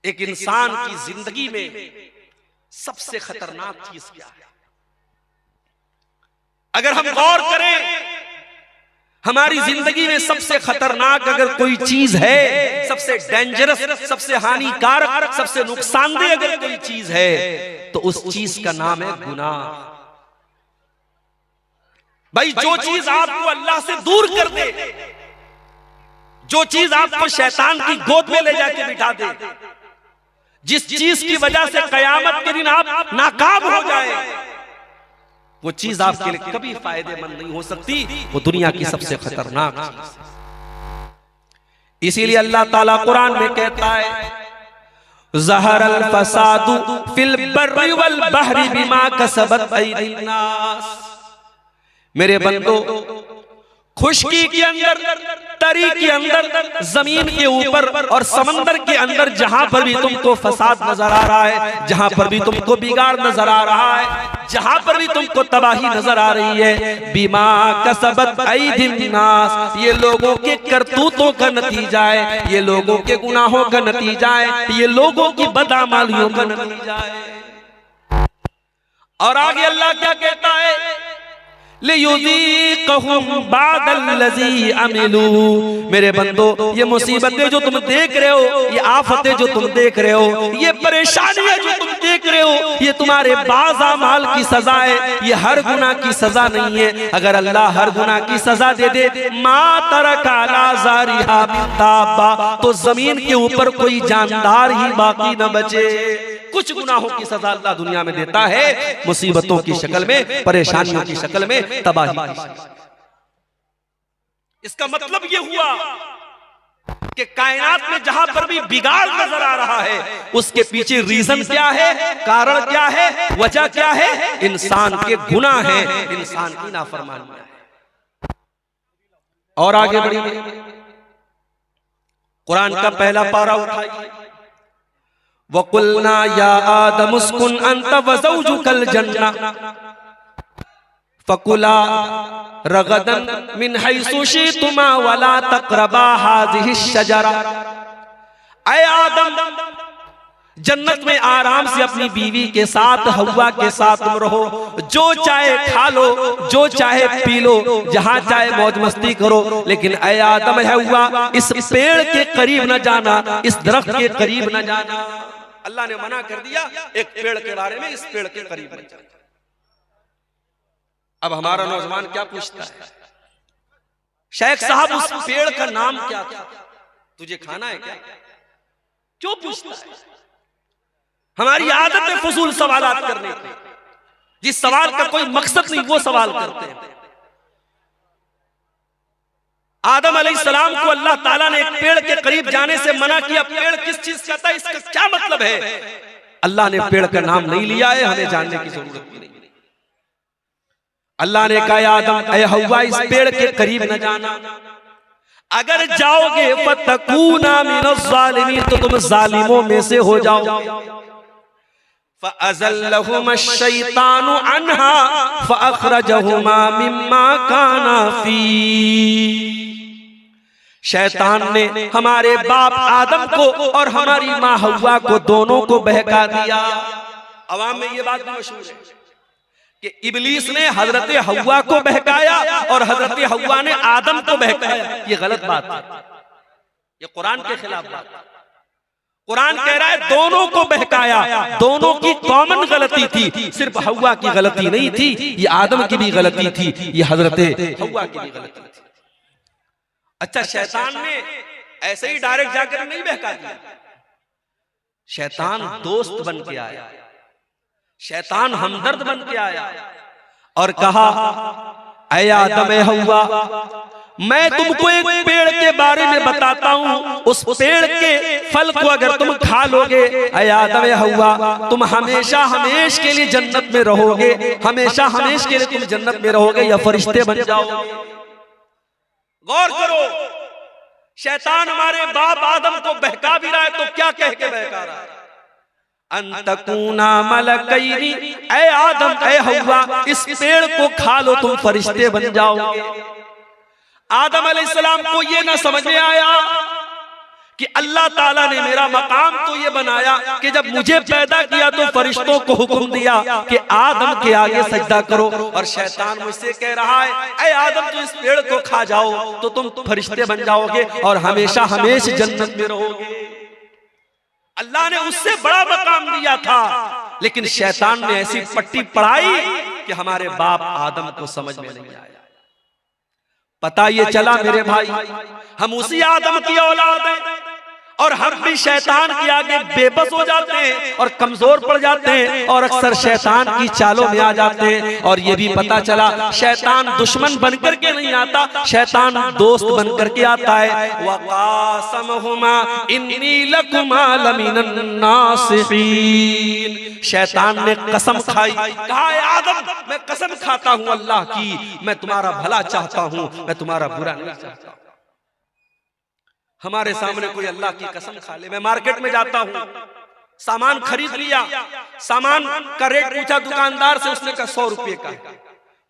एक इंसान की जिंदगी में सबसे खतरनाक चीज क्या है? अगर हम गौर करें, हमारी जिंदगी में सबसे खतरनाक अगर कोई चीज है, सबसे डेंजरस, सबसे हानिकारक, सबसे नुकसानदेह अगर कोई चीज है, तो उस चीज का नाम है गुनाह। भाई, जो चीज आपको अल्लाह से दूर कर दे, जो चीज आपको शैतान की गोद में ले जाके बिठा दे, जिस चीज की वजह से कयामत के दिन आप नाकाम हो जाए, वो चीज आपके लिए कभी फायदेमंद नहीं हो सकती। वो दुनिया की सबसे खतरनाक चीज। इसीलिए अल्लाह ताला कुरान में कहता है, ज़हरल फसादु फिल बर्रि वल बहरि बिमा कसबत अयदीन नास। मेरे बंदो, खुशकी के अंदर, तरी के अंदर, जमीन के ऊपर और समंदर के अंदर जहां पर भी तुमको फसाद नजर आ रहा है, जहां पर भी तुमको बिगाड़ नजर आ रहा है, जहां पर भी तुमको तबाही नजर आ रही है, बिमा कसबत अयदीन नास, ये लोगों के करतूतों का नतीजा है, ये लोगों के गुनाहों का नतीजा है, ये लोगों की बदअमालियों का नतीजा है। और आगे अल्लाह क्या कहता है, लियुज़ीक़हुम बादल्लज़ी अमिलू। मेरे बंदो, ये मुसीबतें जो तुम देख रहे हो, ये आफतें जो तुम देख रहे हो, ये परेशानियां जो तुम देख रहे हो, ये तुम्हारे बाज़ अमाल की सजा है, ये हर गुनाह की सजा नहीं है। अगर अल्लाह हर गुनाह की सजा दे दे, मा तरका अला ज़ारिहा मिन दाब्बा, तो जमीन के ऊपर कोई जानदार ही बाकी न बचे। कुछ गुनाहों की सजा अल्लाह दुनिया में देता है, मुसीबतों की शक्ल में, परेशानियों की शक्ल में, तबाही की शक्ल में। इसका मतलब यह हुआ कि कायनात में जहां पर भी बिगाड़ नजर आ रहा है, उसके पीछे रीजन क्या है, कारण क्या है, वजह क्या है? इंसान के गुनाह है, इंसान की नाफरमानी है। और आगे बढ़िए, कुरान का पहला पारा उठाइए, वकुलना या आदम उस्कुन अंत व ज़ौजुकल जन्ना फकुला रगदन मिन हैसु शि'तुमा वला तक़रबा हाज़िहि शजरा। ऐ आदम, जन्नत में आराम से अपनी बीवी के साथ, हव्वा के साथ तुम रहो, जो चाहे खा लो, जो चाहे पी लो, जहां चाहे मौज मस्ती करो, लेकिन ऐ आदम है हुआ, इस पेड़ के करीब न जाना, इस दरख्त के करीब न जाना। अल्लाह ने मना कर दिया एक पेड़ के बारे में, इस पेड़ के करीब मत जाना। अब हमारा नौजवान क्या पूछता है, शेख साहब उस पेड़ का नाम क्या था, तुझे खाना है क्या? क्यों पूछता है? हमारी आदत है फजूल सवालात करने की, जिस सवाल का कोई मकसद नहीं वो सवाल करते हैं। आदम अलैहिस्सलाम को अल्लाह ताला ने एक पेड़ के करीब जाने से मना किया। पेड़ किस चीज का था, इसका क्या मतलब है? अल्लाह ने पेड़ का नाम नहीं लिया है, हमें जानने की जरूरत भी नहीं। अल्लाह ने कहा आदम ऐ हव्वा, इस पेड़ के करीब न जाना, अगर जाओगे फतकूना मिनज़्ज़ालिमीन, तो तुम जालिमों में से हो जाओगे। फ़अज़ल्लहुमा अश-शैतानु अन्हा फ़अख़रजहुमा मिम्मा काना फ़ी। शैतान ने हमारे बाप आदम को और हमारी माँ हव्वा को, दोनों को बहका दिया। अवाम में ये बात मशहूर है कि इब्लीस ने हजरत हव्वा को बहकाया और हजरत हव्वा ने आदम को बहकाया। ये गलत बात है, ये कुरान के खिलाफ बात है। कुरान कह रहा है दोनों को बहकाया, दोनों की कॉमन गलती थी, सिर्फ हव्वा की गलती नहीं थी, ये आदम की भी गलती थी, ये हजरत हव्वा की भी गलती थी। अच्छा, शैतान ने ऐसे ही डायरेक्ट जाकर नहीं बहका दिया, शैतान दोस्त बन के आया, शैतान हमदर्द बन के आया और कहा ऐ आदम ऐ हव्वा, मैं तुमको एक पेड़ के बारे में बताता हूं, उस पेड़ के फल को अगर तुम खा लोगे, ऐ आदम ऐ हव्वा, तुम हमेशा हमेश के लिए जन्नत में रहोगे, हमेशा हमेश के लिए तुम जन्नत में रहोगे या फरिश्ते बन जाओगे। गौर करो, शैतान हमारे बाप आदम को बहका भी रहा है तो क्या कह के बहका रहा है? अंतकूना मलकैनी, ऐ आदम ऐ हव्वा, इस पेड़ को खा लो तुम फरिश्ते बन जाओगे। आदम अलैहिस्सलाम को ये ना समझ में आया कि अल्लाह ताला ने मेरा मकाम तो ये ये बनाया कि जब मुझे पैदा किया तो फरिश्तों को हुक्म दिया कि आदम के आगे सजदा करो, और शैतान मुझसे कह रहा है ऐ आदम तू इस पेड़ को खा जाओ तो तुम फरिश्ते बन जाओगे और हमेशा हमेशा जन्नत में रहोगे। अल्लाह ने उससे बड़ा मकाम दिया था, लेकिन शैतान ने ऐसी पट्टी पढ़ाई कि हमारे बाप आदम को समझ में नहीं आया। पता ये चला मेरे भाई, हम उसी आदम की औलाद हैं और हम भी शैतान के आगे बेबस हो जाते हैं और कमजोर पड़ जाते हैं और अक्सर शैतान की चालों में आ जाते हैं। और ये भी पता चला शैतान दुश्मन बनकर के नहीं आता, शैतान दोस्त बनकर के आता है। वक़ासमहुमा इन्नी लकुमा लमिनन नासिहीन, शैतान ने कसम खाई, कहा आदम मैं कसम खाता हूं अल्लाह की, मैं तुम्हारा भला चाहता हूं, मैं तुम्हारा बुरा नहीं चाहता। हमारे सामने कोई अल्लाह की कसम खा ले। मैं मार्केट में जाता हूँ, सामान खरीद लिया, सामान का रेट पूछा दुकानदार से, उसने कहा 100 रुपए का।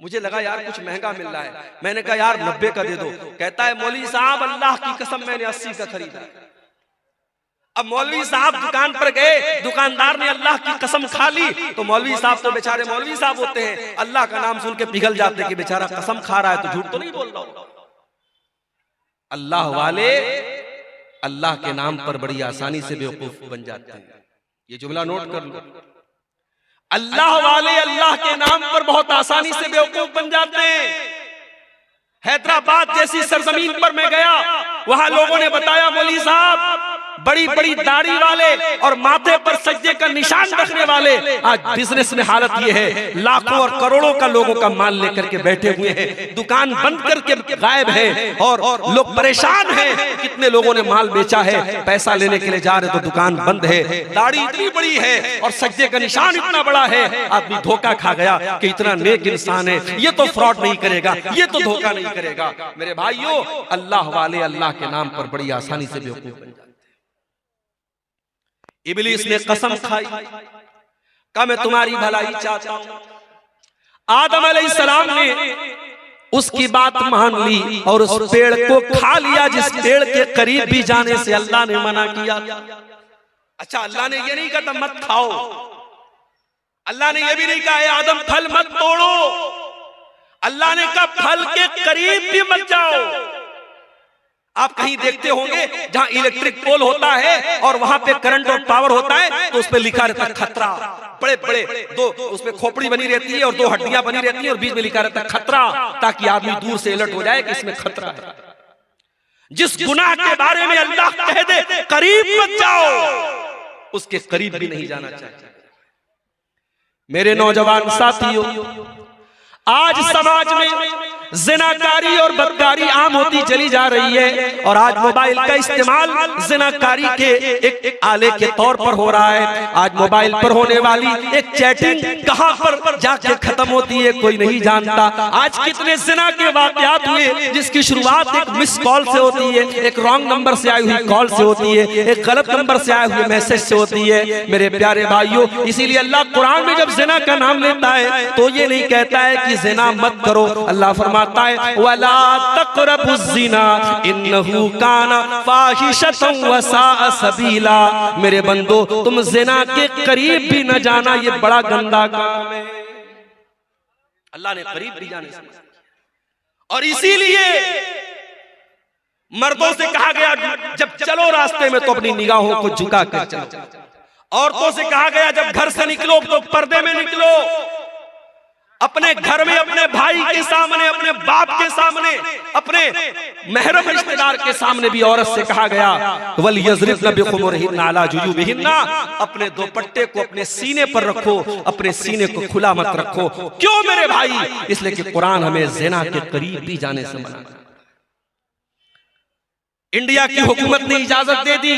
मुझे लगा यार कुछ महंगा मिल रहा है, मैंने कहा यार 90 का दे दो। कहता है मौलवी साहब अल्लाह की कसम मैंने 80 का खरीदा। अब मौलवी साहब दुकान पर गए, दुकानदार ने अल्लाह की कसम खा ली, तो मौलवी साहब तो बेचारे मौलवी साहब होते हैं, अल्लाह का नाम सुन के पिघल जाते कि बेचारा कसम खा रहा है तो झूठ तो नहीं बोल रहा। अल्लाह वाले अल्लाह के नाम पर बड़ी आसानी से बेवकूफ बन जाते हैं। ये जुमला नोट कर लो, अल्लाह वाले अल्लाह के नाम पर बहुत आसानी से बेवकूफ बन जाते हैं। हैदराबाद जैसी सरजमीन पर मैं गया, वहां लोगों ने बताया मौलवी साहब बड़ी बड़ी दाढ़ी वाले और माथे पर सज्जे का निशान रखने वाले आज बिजनेस में हालत ये है, लाखों और करोड़ों का लोगों का माल लेकर के बैठे हुए हैं, दुकान बंद करके गायब है और लोग परेशान हैं। कितने लोगों ने माल बेचा है, पैसा लेने के लिए जा रहे तो दुकान बंद है, दाढ़ी इतनी बड़ी है और सज्जे का निशान इतना बड़ा है। आदमी धोखा खा गया कि इतना नेक इंसान है, ये तो फ्रॉड नहीं करेगा, ये तो धोखा नहीं करेगा। मेरे भाइयों, अल्लाह वाले अल्लाह के नाम पर बड़ी आसानी से बेवकूफ बन जाते। इब्लीस ने कसम खाई, कहा मैं तुम्हारी भलाई चाहता हूं। आदम अलैहिस्सलाम ने उसकी बात मान ली और उस पेड़ को खा लिया जिस पेड़ के करीब भी जाने से अल्लाह ने मना किया। अच्छा, अल्लाह ने ये नहीं कहा मत खाओ, अल्लाह ने ये भी नहीं कहा आदम फल मत तोड़ो, अल्लाह ने कहा फल के करीब भी मत जाओ। आप कहीं देखते होंगे जहां इलेक्ट्रिक पोल होता है और वहां पे करंट और पावर होता है तो उस पे लिखा रहता है खतरा, बड़े बड़े दो उसमें खोपड़ी बनी रहती है और 2 हड्डियां बनी रहती है और बीच में लिखा रहता है खतरा, ताकि आदमी दूर से अलर्ट हो जाए कि इसमें खतरा है। जिस गुनाह के बारे में अल्लाह कह दे करीब मत जाओ, उसके करीब भी नहीं जाना चाहिए। मेरे नौजवान साथियों, आज समाज में ज़िनाकारी और बदकारी आम होती चली जा रही है और आज मोबाइल का इस्तेमाल ज़िनाकारी के एक आले के तौर पर हो रहा है। आज मोबाइल पर होने वाली एक चैटिंग कहां पर जाके खत्म होती है कोई नहीं जानता। आज कितने ज़िना के वाक़यात हुए जिसकी शुरुआत एक मिस कॉल से होती है, एक रॉन्ग नंबर से आई हुई कॉल से होती है, एक गलत नंबर से आए हुए मैसेज से होती है। मेरे प्यारे भाइयों, इसीलिए अल्लाह कुरान में जब ज़िना का नाम लेता है तो ये नहीं कहता है कि ज़िना मत करो, अल्लाह फरमाता है वला तक़रबुज़्ज़िना इन्नहु काना फ़ाहिशतन व साअ सबीला। मेरे बंदो, तुम ज़िना के करीब भी न जाना, ये बड़ा गंदा काम है। अल्लाह ने करीब भी जाने से, और इसीलिए मर्दों से कहा गया जब चलो रास्ते में तो अपनी निगाहों को झुका कर चलो। औरतों से कहा गया जब घर से निकलो तो पर्दे में निकलो। अपने घर में अपने भाई के सामने, अपने बाप के सामने, अपने महरम रिश्तेदार के सामने भी औरत से कहा गया वल यज़रिबन बिखुमुरिहिन्ना अला जुयूबिहिन्ना, अपने दुपट्टे को अपने सीने पर रखो, अपने सीने को खुला मत रखो। क्यों मेरे भाई? इसलिए कि कुरान हमें ज़िना के करीब भी जाने से मना। इंडिया की हुकूमत ने इजाजत दे दी,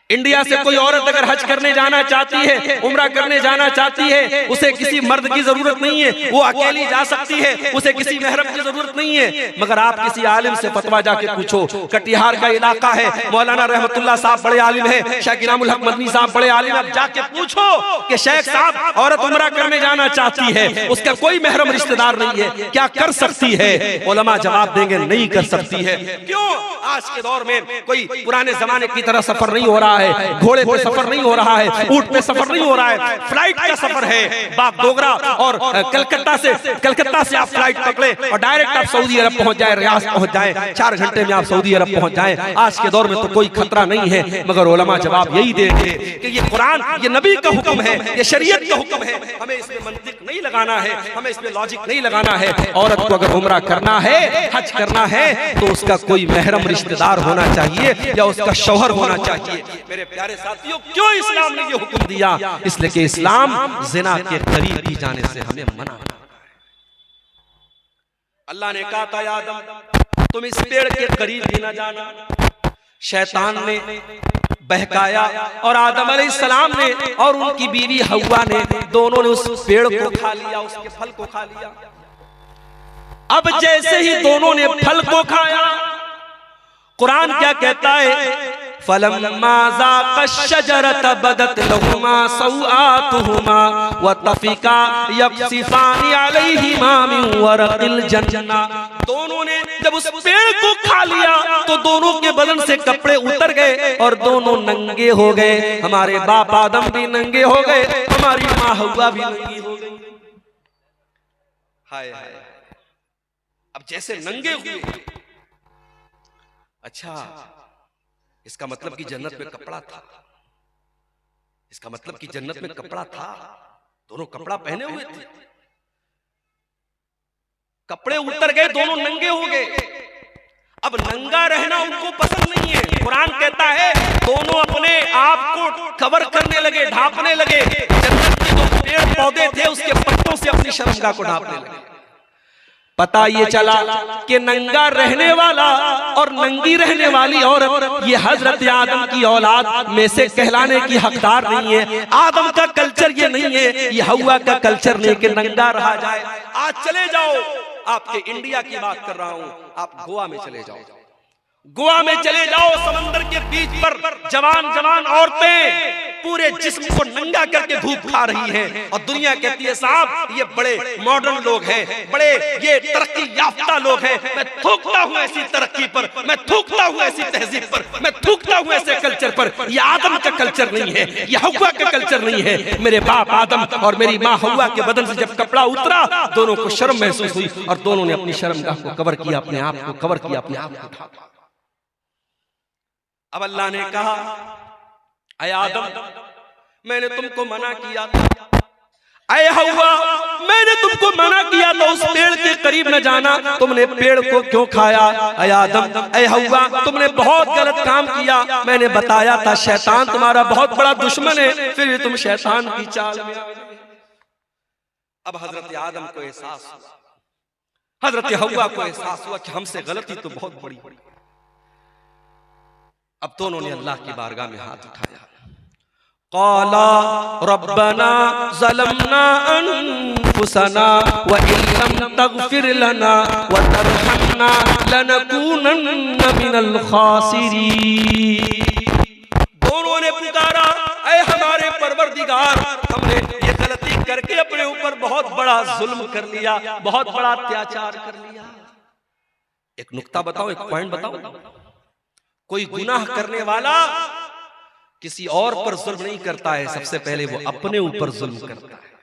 इंडिया से कोई औरत अगर हज करने जाना चाहती है, उम्रा करने जाना चाहती है, उसे किसी मर्द की जरूरत नहीं है, वो अकेली जा सकती है, उसे किसी महरम की जरूरत नहीं है। मगर आप किसी आलिम से फतवा जाके पूछो, कटिहार का इलाका है, मौलाना रहमतुल्लाह साहब बड़े आलिम है, शेख इनामुल हक मदनी साहब बड़े आलिम, आप जाके पूछो कि शेख साहब औरत उम्रा करने जाना चाहती है, उसका कोई महरम रिश्तेदार नहीं है, क्या कर सकती है? उलमा जवाब देंगे नहीं कर सकती है। क्यों? आज के दौर में कोई पुराने जमाने की तरह सफर नहीं हो रहा रहा है, घोड़े पे सफर नहीं हो रहा है, ऊंट पे सफर नहीं हो रहा है, फ्लाइट का सफर है। बागडोगरा और कलकत्ता से आप फ्लाइट पकड़े और डायरेक्ट आप सऊदी अरब पहुंच जाए, रियाद पहुंच जाए, 4 घंटे में आप सऊदी अरब पहुंच जाए। आज के दौर में तो कोई खतरा नहीं है, मगर उलमा जवाब यही देंगे कि ये कुरान, ये नबी का हुक्म है, ये शरीयत का हुक्म है, हमें इसमें मंतिक नहीं लगाना है, हमें इसमें लॉजिक नहीं लगाना है। औरत को अगर उम्रा करना है, हज करना है, तो उसका कोई महरम रिश्तेदार होना चाहिए या उसका शौहर होना चाहिए। मेरे प्यारे साथियों, क्यों इस्लाम ने ये हुक्म दिया? इसलिए कि इस्लाम जिना के करीब भी जाने से हमें मना करता है। अल्लाह ने कहा था, आदम तुम इस पेड़ के करीब भी ना जाना। शैतान ने बहकाया और आदम अलैहिस्सलाम ने और उनकी बीवी हव्वा ने, दोनों ने उस पेड़ को खा लिया, उसके फल को खा लिया। अब जैसे ही दोनों ने फल को खाया, कुरान क्या कहता है? फलम्मा ज़ाक़ा शजरत बदत लहुमा सौआतुहुमा व तफ़िका यक़सिफ़ानी अलैहिमा मिन वरक़िल जन्ना। दोनों ने जब उस पेड़ को खा लिया तो दोनों के बदन से कपड़े उतर गए और दोनों नंगे हो गए। हमारे बाप आदम भी नंगे हो गए, हमारी माँ हव्वा भी नंगी हो गई। हाय हाय, अब जैसे नंगे हुए, अच्छा इसका मतलब कि जन्नत में कपड़ा था, इसका मतलब कि जन्नत में कपड़ा था, दोनों कपड़ा पहने हुए थे, कपड़े उतर गए, दोनों नंगे हो गए। अब नंगा रहना उनको पसंद नहीं है। कुरान कहता है दोनों अपने आप को कवर करने लगे, ढांपने लगे। जन्नत के जो पेड़ पौधे थे उसके पत्तों से अपनी शर्मगाह को ढांपने लगे। पता ये चला कि नंगा रहने वाला और नंगी रहने वाली औरत ये हजरत आदम की औलाद में से कहलाने की हकदार नहीं है। आदम का कल्चर ये नहीं है, ये हव्वा का कल्चर नहीं कि नंगा रहा जाए। आज चले जाओ, आपके इंडिया की बात कर रहा हूं, आप गोवा में चले जाओ, गोवा में चले जाओ, समंदर के बीच पर जवान जवान औरतें पूरे जिस्म को नंगा करके धूप खा रही हैं और दुनिया कहती है साहब ये बड़े मॉडर्न लोग हैं, बड़े ये तरक्की याफ्ता लोग हैं। मैं थूकता हूं ऐसी तरक्की पर, मैं थूकता हूं ऐसी तहजीब पर, मैं थूकता हूं ऐसे कल्चर पर। ये आदम का कल्चर नहीं है, ये हव्वा का कल्चर नहीं है। मेरे बाप आदम और मेरी माँ हव्वा के बदन से जब कपड़ा उतरा, दोनों को शर्म महसूस हुई और दोनों ने अपनी शर्मगाह को कवर किया, अपने आप को कवर किया, अपने आप को ढांका। अब अल्लाह ने कहा, ऐ आदम मैंने तुमको मना किया था, ऐ हव्वा मैंने तुमको मना किया था उस पेड़ के करीब न जाना, तुमने पेड़ को क्यों खाया? ऐ आदम, ऐ हव्वा तुमने बहुत गलत काम किया। मैंने बताया था शैतान तुम्हारा बहुत बड़ा दुश्मन है, फिर भी तुम शैतान की चाल में। अब हजरत आदम को एहसास हुआ, हजरत हव्वा को एहसास हुआ कि हमसे गलती तो बहुत बड़ी। अब दोनों ने अल्लाह की बारगाह में हाथ उठाया। क़ाला रब्बना ज़लमना अनफुसना व इल्लम तग़फिर लना व तरहमना लनकूनन्ना मिनल ख़ासिरीन। दोनों ने पुकारा, ऐ हमारे परवरदिगार, हमने ये गलती करके अपने ऊपर बहुत बड़ा जुल्म कर लिया, बहुत बड़ा अत्याचार कर लिया। एक नुक्ता बताओ, एक पॉइंट बताओ, कोई गुनाह करने वाला किसी और पर जुल्म नहीं करता है, सबसे पहले वो अपने ऊपर जुल्म करता है।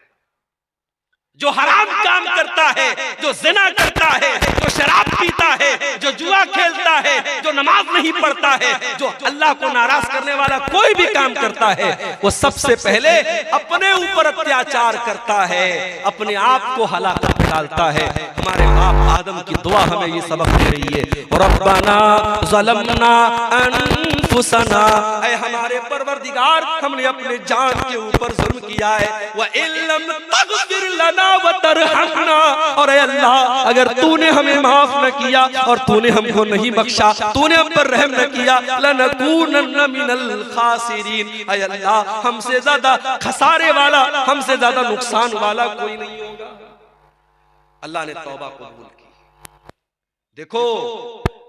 जो हराम काम करता है, जो जिना करता है, जो शराब पीता है, जो जुआ खेलता है, जो नमाज नहीं पढ़ता है, जो अल्लाह को नाराज करने वाला कोई भी काम करता है, वो सबसे पहले अपने ऊपर अत्याचार करता है, अपने आप को हलाकत में डालता है। हमारे बाप आदम की दुआ हमें ये सबक दे रही है, रब्बना ज़लमना अनफुसना, ऐ हमारे परवरदिगार हमने अपने जान के ऊपर जुल्म किया है, व इल्लम तग़फिर लना व तरहमना, और ऐ अल्लाह अगर तूने हमें माफ न किया और तूने हमको नहीं बख्शा, तूने हम पर रहम न किया, लनकूनन्ना मिनल खासिरीन, ऐ अल्लाह हमसे ज्यादा खसारे वाला, हमसे ज्यादा नुकसान वाला कोई नहीं होगा। अल्लाह ने तौबा कबूल की। देखो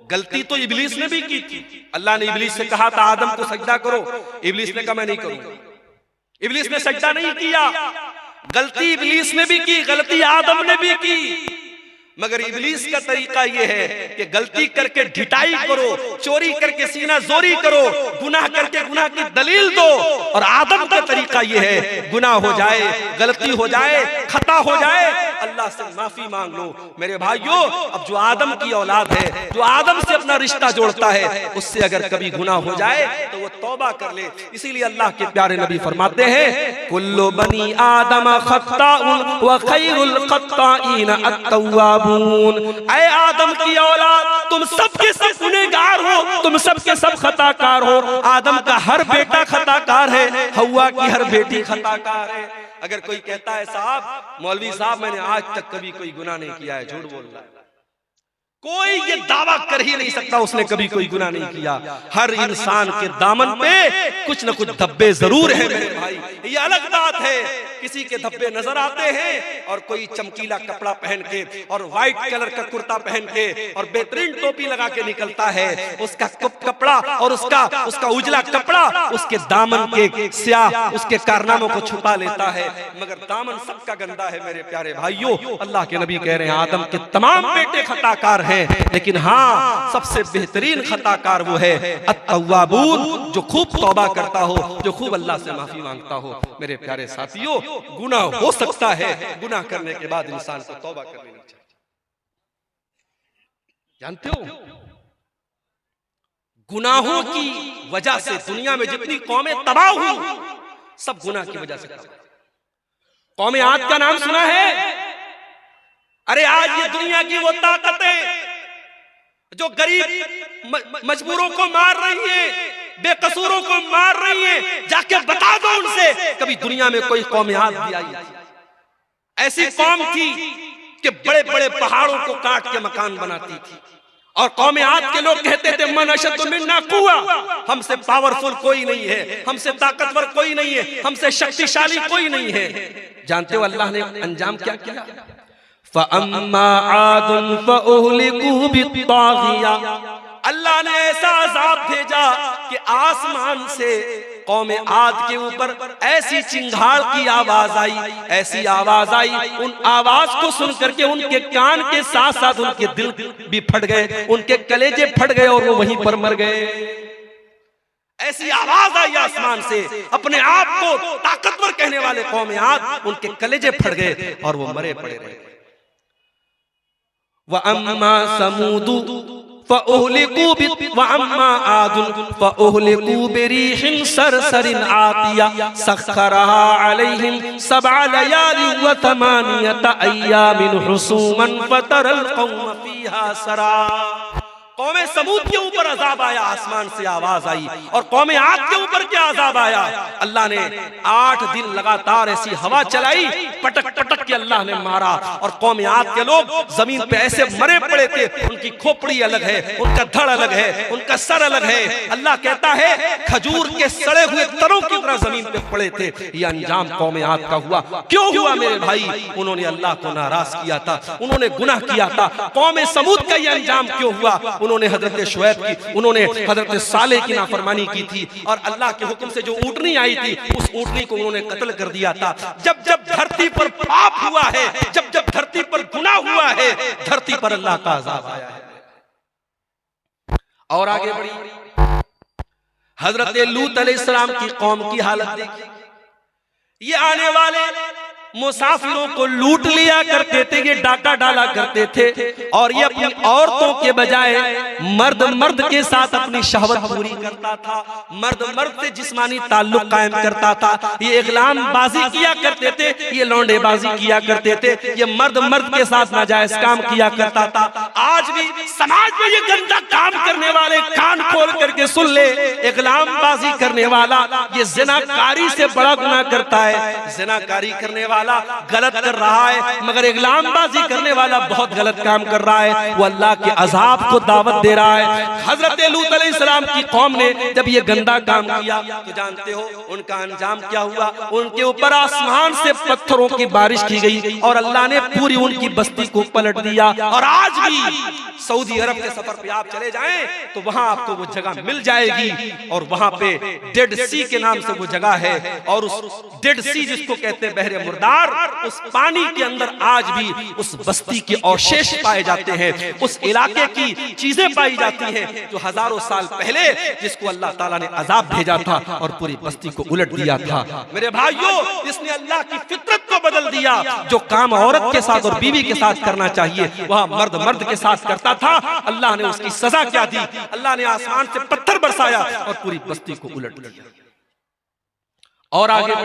गलती तो इब्लीस ने भी की थी। अल्लाह ने इब्लीस से कहा था आदम को सजदा करो, इब्लीस ने कहा मैं नहीं करूंगा। इब्लीस ने सजदा नहीं किया। गलती इब्लीस ने भी की, गलती आदम ने भी की। मगर इब्लीस का तरीका यह है कि गलती करके ढिठाई करो, चोरी करके सीना जोरी करो, गुनाह करके गुनाह की दलील दो। और आदम का तरीका यह है, गुनाह हो जाए, गलती हो जाए, खता हो जाए, अल्लाह से माफी मांग लो। मेरे भाइयों, अब जो आदम की औलाद है, जो आदम से अपना रिश्ता जोड़ता है, उससे अगर कभी गुनाह हो जाए तो वो तौबा कर ले। इसीलिए अल्लाह के प्यारे नबी फरमाते हैं, कुल्लु बनी आदम खत्ताउन व खैरुल खत्ताइन अत-तव्वाबून। ऐ आदम की औलाद, तुम सबके सब गुनहगार हो, तुम सबके सब खताकार हो। आदम का हर बेटा खताकार है, हव्वा की हर बेटी खताकार है। अगर कोई कहता है साहब, मौलवी साहब मैंने आज तक कभी कोई गुनाह नहीं किया है, झूठ बोल रहा है। कोई ये दावा कर ही नहीं सकता उसने कभी कोई गुनाह नहीं किया। हर इंसान के दामन पे कुछ न कुछ धब्बे जरूर है मेरे भाई। ये अलग बात है, किसी के धब्बे नजर आते हैं और कोई चमकीला कपड़ा पहन के और व्हाइट कलर का कुर्ता पहन के और बेहतरीन टोपी लगा के निकलता है, उसका कपड़ा और उसका उजला कपड़ा उसके दामन के स्याह उसके कारनामों को छुपा लेता है। मगर दामन सबका गंदा है मेरे प्यारे भाइयों। अल्लाह के नबी कह रहे हैं, आदम के तमाम बेटे खताकार हैं, लेकिन हाँ, सबसे बेहतरीन खताकार वो है अत-तव्वाबून, जो खूब तौबा करता हो, जो खूब अल्लाह से माफी मांगता हो। मेरे प्यारे साथियों, गुनाह हो सकता है, गुनाह करने के बाद इंसान को तौबा कर लेनी चाहिए। जानते हो, गुनाहों की वजह से दुनिया में जितनी कौमें तबाह हुई, सब गुनाह की वजह से। कौमें आद का नाम सुना है? अरे आज ये दुनिया की वो ताकतें जो गरीब मजबूरों को मार रही है, बेकसूरों को मार रही है, जाके बता दो उनसे कभी दुनिया में कोई कौम याद भी आई? ऐसी कौम थी कि बड़े बड़े पहाड़ों को काट के मकान बनाती थी और कौम आद के लोग कहते थे, मन अशद्दु मिन्ना कुव्वा, हमसे पावरफुल कोई नहीं है, हमसे ताकतवर कोई नहीं है, हमसे शक्तिशाली कोई नहीं है। जानते हो अल्लाह ने अंजाम क्या किया? फ़अम्मा आदुन फ़उहलिकू बित्ताग़िया, अल्लाह ने ऐसा अज़ाब भेजा कि आसमान से कौम आद के ऊपर ऐसी चिंगाड़ की आवाज आई, ऐसी आवाज आई, उन आवाज को सुन करके उनके कान के साथ साथ उनके दिल भी फट गए, उनके कलेजे फट गए और वो वहीं पर मर गए। ऐसी आवाज आई आसमान से, अपने आप को ताकतवर कहने वाले कौम आद, उनके कलेजे फट गए और वो मरे पड़े रहे। व अम्मा समूदु फ़उहलिकू व अम्मा आदुन फ़उहलिकू बिरीहिन सरसरिन आतिया सख्खरहा अलैहिम सबअ लयालिन व थमानियत अय्यामिन हुसूमन फतरल कौम फीहा सरा। कौमे समूद के ऊपर अजाब आया, आसमान से आवाज आई, और कौमे आद के ऊपर क्या अजाब आया? अल्लाह ने 8 दिन लगातार ऐसी हवा चलाई, पटक पटक के अल्लाह ने मारा, और कौमे आद के लोग जमीन पे ऐसे मरे पड़े थे, उनकी खोपड़ी अलग है, उनका धड़ अलग है, उनका सर अलग है। अल्लाह कहता है खजूर के सड़े हुए तरों की तरह जमीन पे पड़े थे। ये अंजाम कौमे आद का हुआ। क्यों हुआ मेरे भाई? उन्होंने अल्लाह को नाराज किया था, उन्होंने गुनाह किया था। कौमे समूद का ये अंजाम क्यों हुआ? उन्होंने हजरत शुएब की, उन्होंने हजरत सालेह की नाफरमानी की थी, और अल्लाह के हुक्म से जो ऊँटनी आई थी उस ऊँटनी को उन्होंने कत्ल कर दिया था। जब जब धरती पर पाप हुआ है, जब जब धरती पर गुनाह हुआ है, धरती पर अल्लाह का अज़ाब आया है। और आगे बढ़ी, हजरत लूत अलैहिस्सलाम की कौम की हालत देखिए। ये आने वाले मुसाफिरों को लूट लिया करते थे, ये डाका डाला करते थे, और ये अपनी औरतों के बजाय मर्द मर्द के साथ अपनी शहवत पूरी करता था, मर्द मर्द से जिस्मानी ताल्लुक कायम करता था। ये इग़लाम बाजी किया करते थे, ये लौंडे बाजी किया करते थे, ये मर्द मर्द के साथ नाजायज काम किया करता था। आज भी समाज में ये गंदा काम करने वाले कान खोल करके सुन ले, इग़लाम बाजी करने वाला ये ज़िनाकारी से बड़ा गुनाह करता है। ज़िनाकारी करने वाला गलत कर रहा है, मगर इग़लामबाजी करने वाला बहुत गलत काम कर रहा है, वो अल्लाह के अजाब को दावत दे रहा है। हजरत लूत अलैहिस्सलाम की कौम ने जब ये गंदा काम किया तो जानते हो उनका अंजाम क्या हुआ? उनके ऊपर आसमान से पत्थरों की बारिश की गई और अल्लाह ने पूरी उनकी बस्ती को पलट दिया। और आज भी सऊदी अरब के सफर पे आप चले जाएं तो वहां आपको वो जगह मिल जाएगी, और वहां पे डेड सी के नाम से वो जगह है, और उस डेड सी जिसको कहते हैं बहरे मुर्दार, उस पानी के अंदर आज भी उस बस्ती के अवशेष पाए जाते हैं, उस इलाके की चीजें पाई जाती हैं जो हजारों साल पहले जिसको अल्लाह ताला ने अजाब भेजा था और पूरी बस्ती को उलट दिया था। मेरे भाइयों, इसने अल्लाह की फितरत को बदल दिया। जो काम औरत के साथ और बीवी के साथ करना चाहिए वह मर्द मर्द के साथ करता था। अल्लाह ने उसकी सजा क्या दी? अल्लाह ने आसमान से पत्थर बरसाया और पूरी बस्ती को उलट दिया। और आगे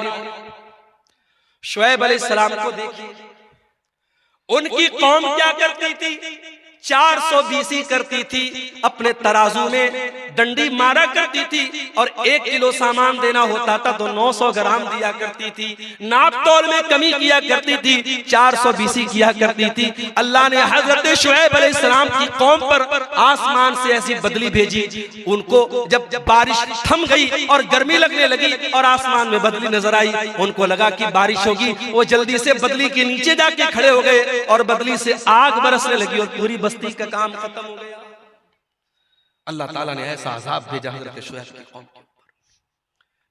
शुएब अलैहिस्सलाम को देखिए, उनकी कौम क्या करती थी? 420 करती थी, अपने तराजू में डंडी मारा करती थी, और 1 किलो सामान देना होता था तो 900 ग्राम दिया करती थी। नाप तोल में कमी किया करती थी, 420 किया करती थी। अल्लाह ने हजरत शुएब अलैहिस्सलाम की कौम पर आसमान से ऐसी बदली भेजी, उनको जब बारिश थम गई और गर्मी लगने लगी और आसमान में बदली नजर आई, उनको लगा कि बारिश होगी, वो जल्दी से बदली के नीचे जाके खड़े हो गए और बदली से आग बरसने लगी और पूरी बस्ती का काम खत्म हो गया। अल्लाह ताला ने ऐसा अजाब भेजा हजरत शुएब की कौम के ऊपर।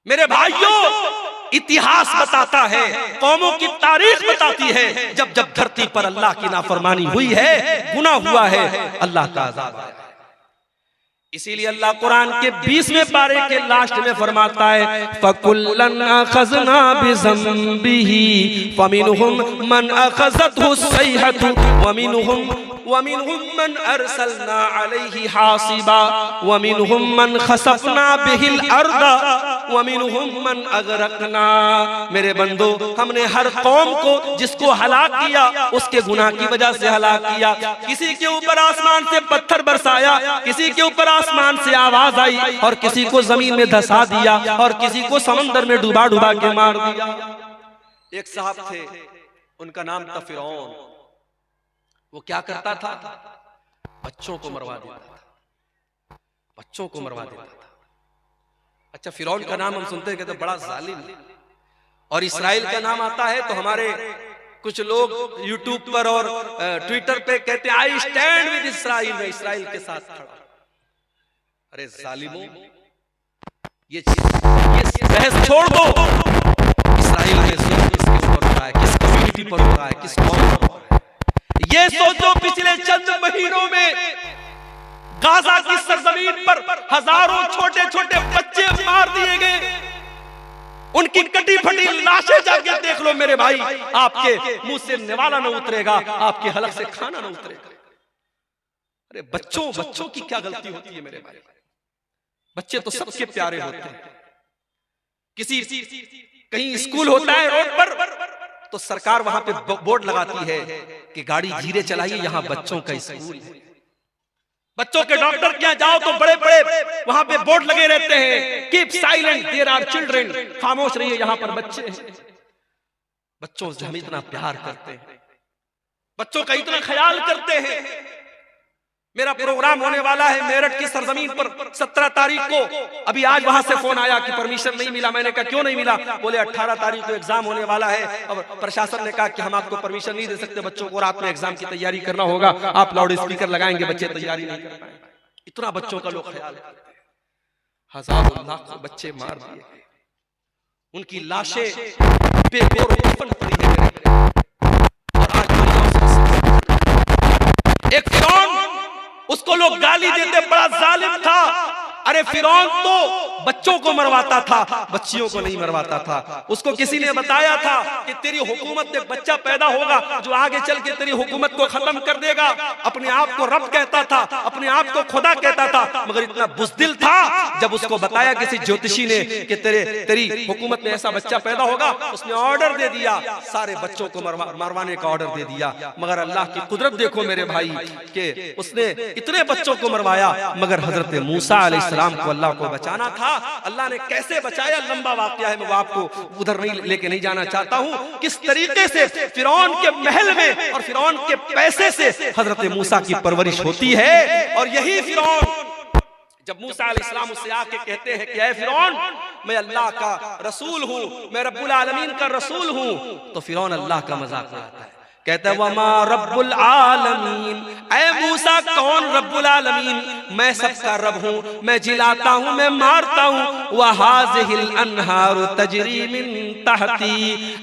मेरे भाइयों, इतिहास बताता है, कौमों की तारीख बताती है, जब जब धरती पर अल्लाह की नाफरमानी हुई है, गुनाह हुआ है, अल्लाह का अजाब आया। इसीलिए अल्लाह कुरान के 20वें पारे के लास्ट में फरमाता है, फकुल्लन अखज़ना बिज़ंबिही फमिनहुम मन अखज़तहु सैहतु वमिनहुम मन अरसलना अलैहि हासिबा वमिनहुम मन खसफना बिहिल अर्दा वमिनहुम मन अगरकना। मेरे बंदो, हमने हर कौम को जिसको हलाक किया उसके गुनाह की वजह से हलाक किया। किसी के ऊपर आसमान से पत्थर बरसाया, किसी के ऊपर आसमान से आवाज आई, और किसी को जमीन में धंसा दिया, और किसी को समंदर में डुबा डुबा के मार दिया। एक साहब थे, उनका नाम था फिरौन। वो क्या करता था? बच्चों को मरवा देता था, बच्चों को मरवा देता था। अच्छा, फिरौन का नाम हम सुनते हैं, कहते बड़ा जालिम, और इस्राइल का नाम आता है तो हमारे कुछ लोग यूट्यूब पर और ट्विटर पे कहते हैं आई स्टैंड विद इस्राइल, में इस्राइल के साथ खड़ा। अरे जालिमों, ये बहस छोड़ दो। इस्राइल में जुल्म किसके ऊपर हो रहा है, किस कम्युनिटी पर हो रहा है, किस कौम पर हो रहा है? ये सोचो, पिछले चंद महीनों में गाजा की सरजमीन पर हजारों छोटे छोटे बच्चे मार दिए गए। उनकी कटी फटी लाशें जाके देख लो मेरे भाई, आपके मुंह से निवाला न उतरेगा, आपके हलक से खाना न उतरेगा। अरे बच्चों की क्या गलती होती है मेरे भाई? बच्चे तो सबके प्यारे होते हैं। किसी कहीं स्कूल होता है रोड पर तो सरकार वहां पे बोर्ड लगाती है कि गाड़ी धीरे चलाइए, यहां बच्चों का स्कूल है। बच्चों के डॉक्टर के यहाँ जाओ तो बड़े बड़े वहां पे बोर्ड लगे रहते हैं, keep silent there are children, खामोश रहिए, यहां पर बच्चे हैं। बच्चों से हम इतना प्यार करते हैं, बच्चों का इतना ख्याल करते हैं। मेरा प्रोग्राम होने वाला है मेरठ की सरजमीन पर 17 तारीख को। अभी आज वहां से फोन आया कि परमिशन नहीं मिला। मैंने कहा क्यों नहीं मिला? बोले 18 तारीख को एग्जाम होने वाला है और प्रशासन ने कहा कि हम आपको परमिशन नहीं दे सकते, बच्चों को रात में एग्जाम की तैयारी करना होगा, आप लाउड स्पीकर लगाएंगे, बच्चे तैयारी नहीं कर पाएंगे। इतना बच्चों का लोग ख्याल करते हैं। हजारों लाखों बच्चे मार दिए, उनकी लाशें बेगौर दफन पड़ी है। और आज एक फिरौन, उसको लोग गाली देते बड़ा जालिम था। अरे फिरौन तो बच्चों को मरवाता था, बच्चियों को नहीं मरवाता था। उसको किसी ने बताया था कि तेरी हुकूमत में बच्चा पैदा होगा जो आगे चल के तेरी हुकूमत को खत्म कर देगा। अपने आप को रब कहता था, अपने आप को खुदा कहता था, मगर इतना बुज़दिल था। जब उसको बताया किसी ज्योतिषी ने कि तेरी हुकूमत में ऐसा बच्चा पैदा होगा, उसने ऑर्डर दे दिया, सारे बच्चों को मरवाने का ऑर्डर दे दिया। मगर अल्लाह की कुदरत देखो मेरे भाई कि उसने इतने बच्चों को मरवाया, मगर हजरत मूसा अलैहिस्सलाम को अल्लाह को बचाना था। अल्लाह ने कैसे बचाया, लंबा वाकया है, मैं आपको उधर नहीं लेके नहीं जाना चाहता हूं। किस तरीके से फिरौन के महल में और फिरौन के पैसे से हजरत मूसा की परवरिश होती है। और यही फिरौन जब मूसा अलैहिस्सलाम उससे आके कहते हैं कि ऐ फिरौन, मैं अल्लाह का रसूल हूं, मैं रब्बुल आलमीन का रसूल हूं, तो फिरौन अल्लाह का मजाक उड़ाता है, कहता है वमा रब्बुल आलमीन, ऐ मूसा कौन रब्बुल आलमीन? मैं सबका रब हूँ, मैं जिलाता हूँ, मैं मारता हूँ। वहाज़िहिल अन्हारु तजरी मिन तहती,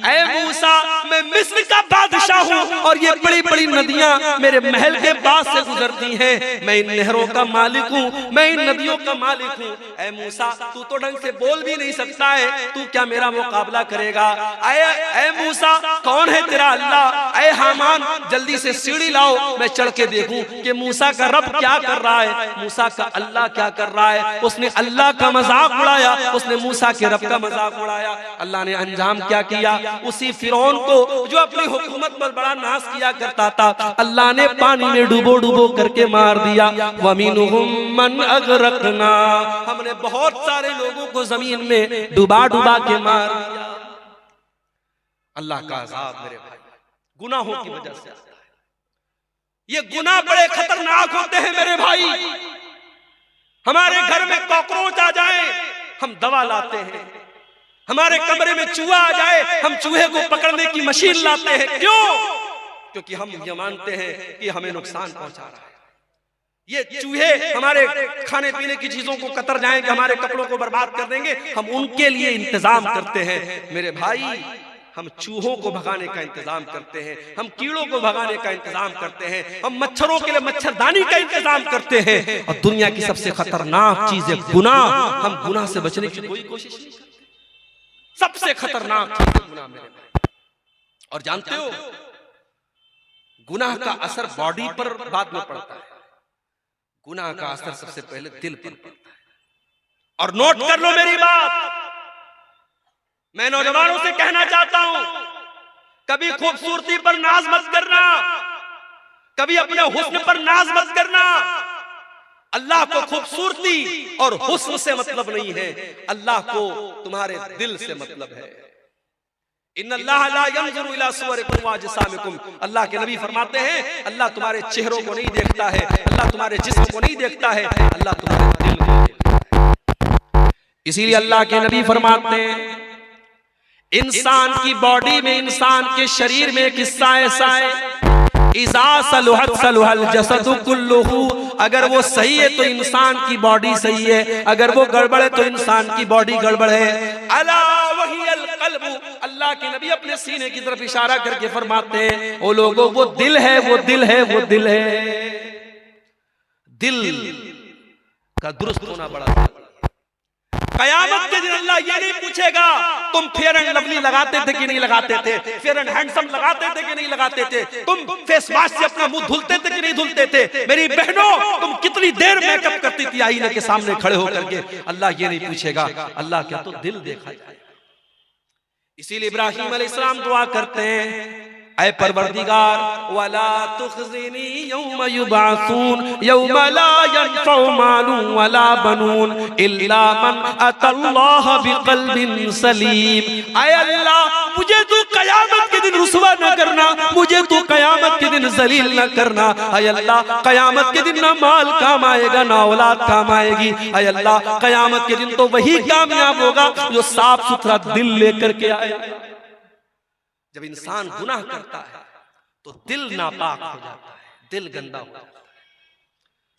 ऐ मूसा मैं मिस्र का बादशाह हूँ और ये बड़ी बड़ी नदियाँ मेरे महल के पास से गुजरती हैं। मैं इन नहरों का मालिक हूँ, मैं इन नदियों का मालिक हूँ। ऐ मूसा तू तो ढंग से बोल भी नहीं सकता है, तू क्या मेरा मुकाबला करेगा? ऐ मूसा कौन है तेरा अल्लाह? ऐ हामान जल्दी से सीढ़ी लाओ, मैं चढ़ के देखूं कि मूसा का रब क्या कर रहा है, मूसा का अल्लाह क्या कर रहा है। उसने अल्लाह का मजाक उड़ाया, उसने मूसा के रब का मजाक उड़ाया। अल्लाह ने अंजाम क्या किया? उसी फिरौन को जो अपनी हुकूमत पर बड़ा नाश किया करता था, अल्लाह ने पानी में डुबो डुबो करके मार दिया। वमिनहुम मन अगरकना, हमने बहुत सारे लोगों को जमीन में डुबा डुबा के मार दिया। अल्लाह का अज़ाब मेरे भाई गुनाहों की वजह से आता है। ये गुनाह बड़े खतरनाक होते हैं मेरे भाई। हमारे घर में कॉकरोच आ जाए हम दवा लाते हैं, हमारे कमरे में चूहा आ जाए हम चूहे को पकड़ने की मशीन लाते हैं। क्यों? क्योंकि हम ये मानते हैं कि हमें नुकसान पहुंचा रहा है। ये चूहे हमारे खाने पीने की चीजों को कतर जाएंगे, हमारे कपड़ों को बर्बाद कर देंगे, हम उनके लिए इंतजाम करते हैं। मेरे भाई हम चूहों को भगाने का इंतजाम करते हैं, हम कीड़ों को भगाने का इंतजाम करते हैं, हम मच्छरों के लिए मच्छरदानी का इंतजाम करते हैं। और दुनिया की सबसे खतरनाक चीज है गुनाह। हम गुनाह से बचने की कोई कोशिश नहीं करते। सबसे खतरनाक चीज है गुनाह मेरे भाई। और जानते हो गुनाह का असर बॉडी पर बाद में पड़ता है, गुनाह का असर सबसे पहले दिल पर पड़ता है। और नोट कर लो मेरी बात, मैं नौजवानों से कहना चाहता हूं, कभी खूबसूरती पर नाज मत करना, कभी अपने हुस्न पर नाज मत करना। अल्लाह को खूबसूरती और हुस्न से मतलब नहीं है, अल्लाह को तुम्हारे दिल से मतलब है। इन्नल्लाह ला यंजुरु इला सुवरिकुम व अजसामिकुम, अल्लाह के नबी फरमाते हैं अल्लाह तुम्हारे चेहरों को नहीं देखता है, अल्लाह तुम्हारे जिस्म को नहीं देखता है, अल्लाह तुम्हारे दिल को देखता है। इसीलिए अल्लाह के नबी फरमाते हैं इंसान की बॉडी में, इंसान के शरीर में एक हिस्सा ऐसा है, इज़ा सलुहत सलुहल जसदु कुल्लुहु, अगर वो सही है तो इंसान की बॉडी सही है, अगर वो गड़बड़ है तो इंसान की बॉडी गड़बड़ है। अला वहियल क़ल्बु, अल्लाह के नबी अपने सीने की तरफ इशारा करके फरमाते हैं ओ लोगों वो दिल है, वो दिल है, वो दिल है। दिल का दुरुस्त होना बड़ा, कयामत के दिन अल्लाह ये नहीं पूछेगा तुम फेयर एंड लवली लगाते थे कि नहीं लगाते थे, फेयर एंड हैंडसम लगाते थे कि नहीं लगाते थे, तुम फेस वॉश से अपना मुंह धुलते थे कि नहीं धुलते थे, मेरी बहनों तुम कितनी देर मेकअप करती थी आईने के सामने खड़े होकर के। अल्लाह ये नहीं पूछेगा, अल्लाह क्या तो दिल देखा जाए। इसीलिए इब्राहीम अलैहिस्सलाम दुआ करते हैं ऐ परवरदिगार वला तुखज़िनी यौम युबअसून यौम ला यनफ़उ मालुन वला बनून इल्ला मन अतल्लाह बिक़ल्बिन सलीम। ऐ अल्लाह मुझे तू कयामत के दिन रुसवा न करना, मुझे तू कयामत के दिन जलील न करना। ऐ अल्लाह कयामत के दिन ना माल काम आएगा ना औलाद काम आएगी। ऐ अल्लाह कयामत के दिन तो वही कामयाब होगा जो साफ सुथरा दिल लेकर के आएगा। जब इंसान गुनाह करता है तो दिल नापाक हो जाता है, दिल गंदा हो जाता है,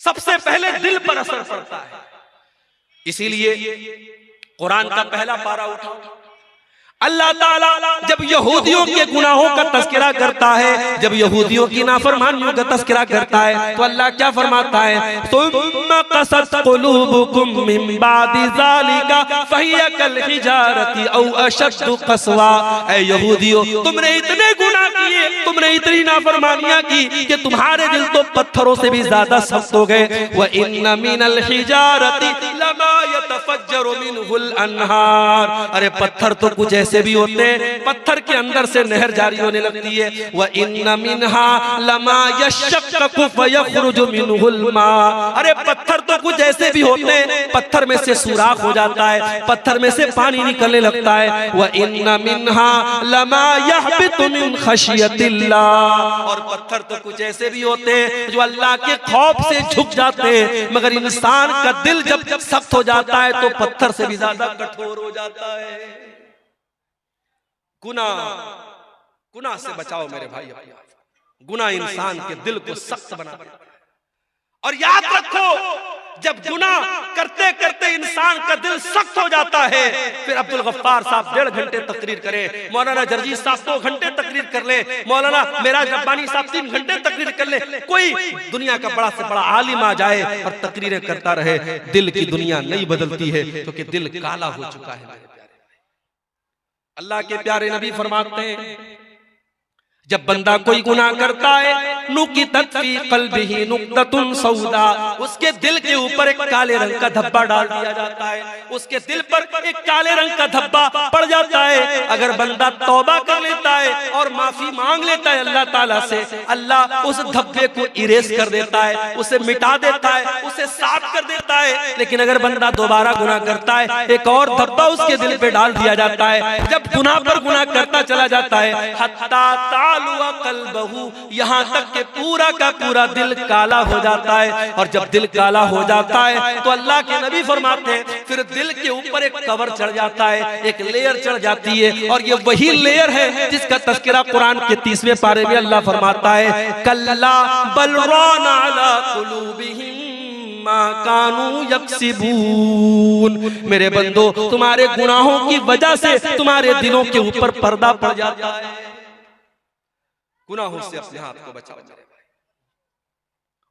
सबसे पहले दिल पर असर पड़ता है। इसीलिए कुरान का पहला पारा उठाओ, अल्लाह ताला जब यहूदियों के गुनाहों का तस्करा करता है, जब यहूदियों की नाफरमानियों का तस्करा करता है तो अल्लाह क्या फरमाता है, सुम्मा क़सत क़ुलूबुकुम मिन बादि ज़ालिका फ़हिय कल हिजारति औ अशद्दु क़स्वा। ऐ यहूदियों तुमने इतने गुनाह किए, तुमने इतनी नाफरमानियां की कि तुम्हारे दिल तो पत्थरों से भी ज्यादा सख्त हो गए। व इन्न मिनल हिजारति लमा यतफज्जरु मिनहुल अन्हार, अरे पत्थर तो कुछ ऐसे भी होते हैं पत्थर के अंदर से नहर जारी होने लगती है। व इन्न मिनहा लमा यशक्ककु फयखरुजु मिनहुल मा, अरे पत्थर तो कुछ ऐसे भी होते हैं पत्थर में से सुराख हो जाता है, पत्थर में से पानी निकलने लगता है। व इन्न मिनहा लमा यहबितु मिन खशियतिल्लाह, और पत्थर तो कुछ ऐसे भी होते हैं जो अल्लाह के खौफ से झुक जाते हैं, मगर इंसान का दिल जब सख्त हो जाता है तो पत्थर से भी ज्यादा कठोर हो जाता है। गुनाह से बचाओ मेरे भाई। गुनाह इंसान के दिल को सख्त बना देता है। और याद रखो, जब गुनाह करते करते इंसान का दिल सख्त हो जाता है, फिर अब्दुल गफ्फार साहब 1.5 घंटे तकरीर करें, मौलाना जर्जी साहब 2 घंटे तकरीर कर ले, मौलाना मेराज रब्बानी साहब 3 घंटे तकरीर कर ले, कोई दुनिया का बड़ा से बड़ा आलिम आ जाए और तकरीरें करता रहे, दिल की दुनिया नहीं बदलती है, क्योंकि दिल काला हो चुका है। मेरे प्यारे अल्लाह के प्यारे नबी फरमाते हैं, जब बंदा कोई गुनाह करता है, नुकितत फी क़ल्बिही नुक्ततुन सौदा, उसके दिल के ऊपर एक काले रंग का धब्बा डाल दिया जाता है, उसके दिल पर एक काले रंग का धब्बा पड़ जाता है। अगर बंदा तौबा कर लेता है और माफी मांग लेता है अल्लाह ताला से, अल्लाह उस धब्बे को इरेज कर देता है, उसे मिटा देता है, उसे साफ कर देता है। लेकिन अगर बंदा दोबारा गुनाह करता है, एक और धब्बा उसके दिल पे डाल दिया जाता है। जब गुनाह पर गुनाह करता चला जाता है, हत्ता कल्बहू, यहाँ तक के पूरा का पूरा दिल काला हो जाता है। और जब दिल काला हो जाता है तो अल्लाह के नबी फरमाते हैं, फिर दिल के ऊपर एक कवर चढ़ जाता है, एक लेयर चढ़ जाती है, और ये वही लेयर है जिसका तज़किरा कुरान के 30वें पारे में अल्लाह फरमाता है, कल्ला बल रान अला कुलूबिहिम मा कानू यक्सिबून। मेरे बंदो, तुम्हारे गुनाहों की वजह से तुम्हारे दिलों के ऊपर पर्दा पड़ जाता है। गुनाहों से अपने हाथ को बचाओ मेरे भाई।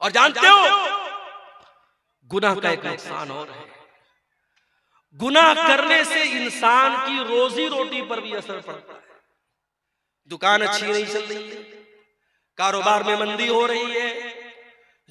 और जानते हो, गुनाह का एक नुकसान और है, गुनाह करने से इंसान की रोजी रोटी पर भी असर पड़ता है। दुकान अच्छी नहीं चल रही है, कारोबार में मंदी हो रही है,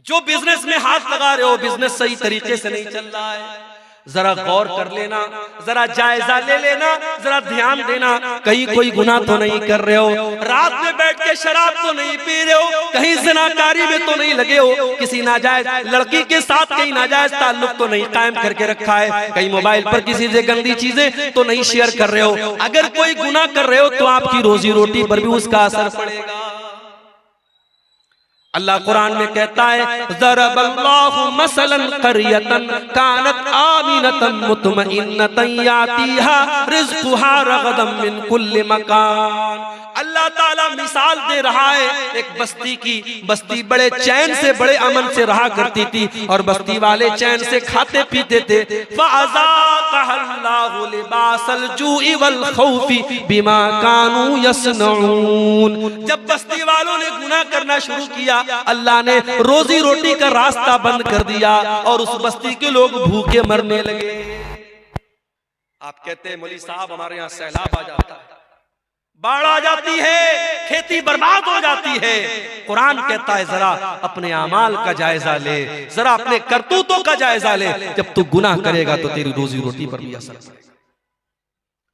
जो बिजनेस में हाथ लगा रहे हो बिजनेस सही तरीके से नहीं चल रहा है, जरा गौर कर लेना, जरा जायजा ले लेना, जरा ध्यान देना, कहीं कोई गुनाह तो नहीं कर रहे हो, रात में बैठ के शराब तो नहीं पी रहे हो, कहीं ज़िनाकारी में तो नहीं लगे हो, किसी नाजायज लड़की के साथ कहीं नाजायज ताल्लुक तो नहीं कायम करके रखा है, कहीं मोबाइल पर किसी से गंदी चीजें तो नहीं शेयर कर रहे हो। अगर कोई गुनाह कर रहे हो तो आपकी रोजी रोटी पर भी उसका असर पड़ेगा। अल्लाह कुरान में कहता है, ज़रबल्लाहु मसलन क़रियतन कानत आमिनतन मुतमइन्नतन यातीहा रिज़्क़ुहा रग़दन मिन कुल्लि मकान। अल्लाह ताला मिसाल दे रहा है एक बस्ती की। बस्ती बड़े चैन से, बड़े अमन से रहा करती थी, और बस्ती वाले चैन से खाते पीते थे। फ़अज़ाक़हल्लाहु लिबासल जूइ वल ख़ौफ़ि बिमा कानू यस्नऊन। जब बस्ती वालों ने गुनाह करना शुरू किया, अल्लाह ने रोजी रोटी का रास्ता बंद कर दिया और उस बस्ती के लोग भूखे मरने लगे। आप कहते हैं मौलवी साहब हमारे यहाँ सैलाब आ जाता है, बाढ़ आ जाती है, खेती बर्बाद हो जाती है। कुरान कहता है जरा अपने अमाल का जायजा ले, जरा अपने करतूतों का जायजा ले। जब तू गुनाह करेगा तो तेरी रोजी रोटी पर भी असर पड़ेगा।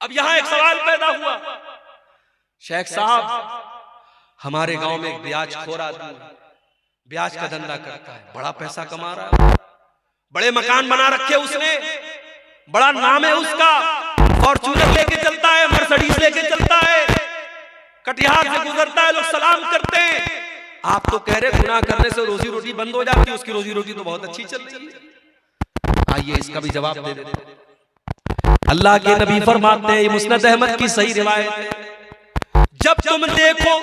अब यहाँ एक सवाल पैदा हुआ, शेख साहब हमारे गांव में एक ब्याज खोर आदमी ब्याज का धंधा करता है, बड़ा पैसा कमा रहा है, बड़े मकान बना रखे उसने, बड़ा नाम है उसका, फॉर्च्यूनर लेके चलता है, मर्सिडीज लेके चलता है, कटिहार से गुजरता है, लोग सलाम करते हैं। आप तो कह रहे गुनाह करने से रोजी रोटी बंद हो जाती है, उसकी रोजी रोटी तो बहुत अच्छी चल रही है। आइए इसका भी जवाब दे देते हैं। अल्लाह के नबी फरमाते हैं, मुस्नद अहमद की सही रिवायत है, जब तुम देखो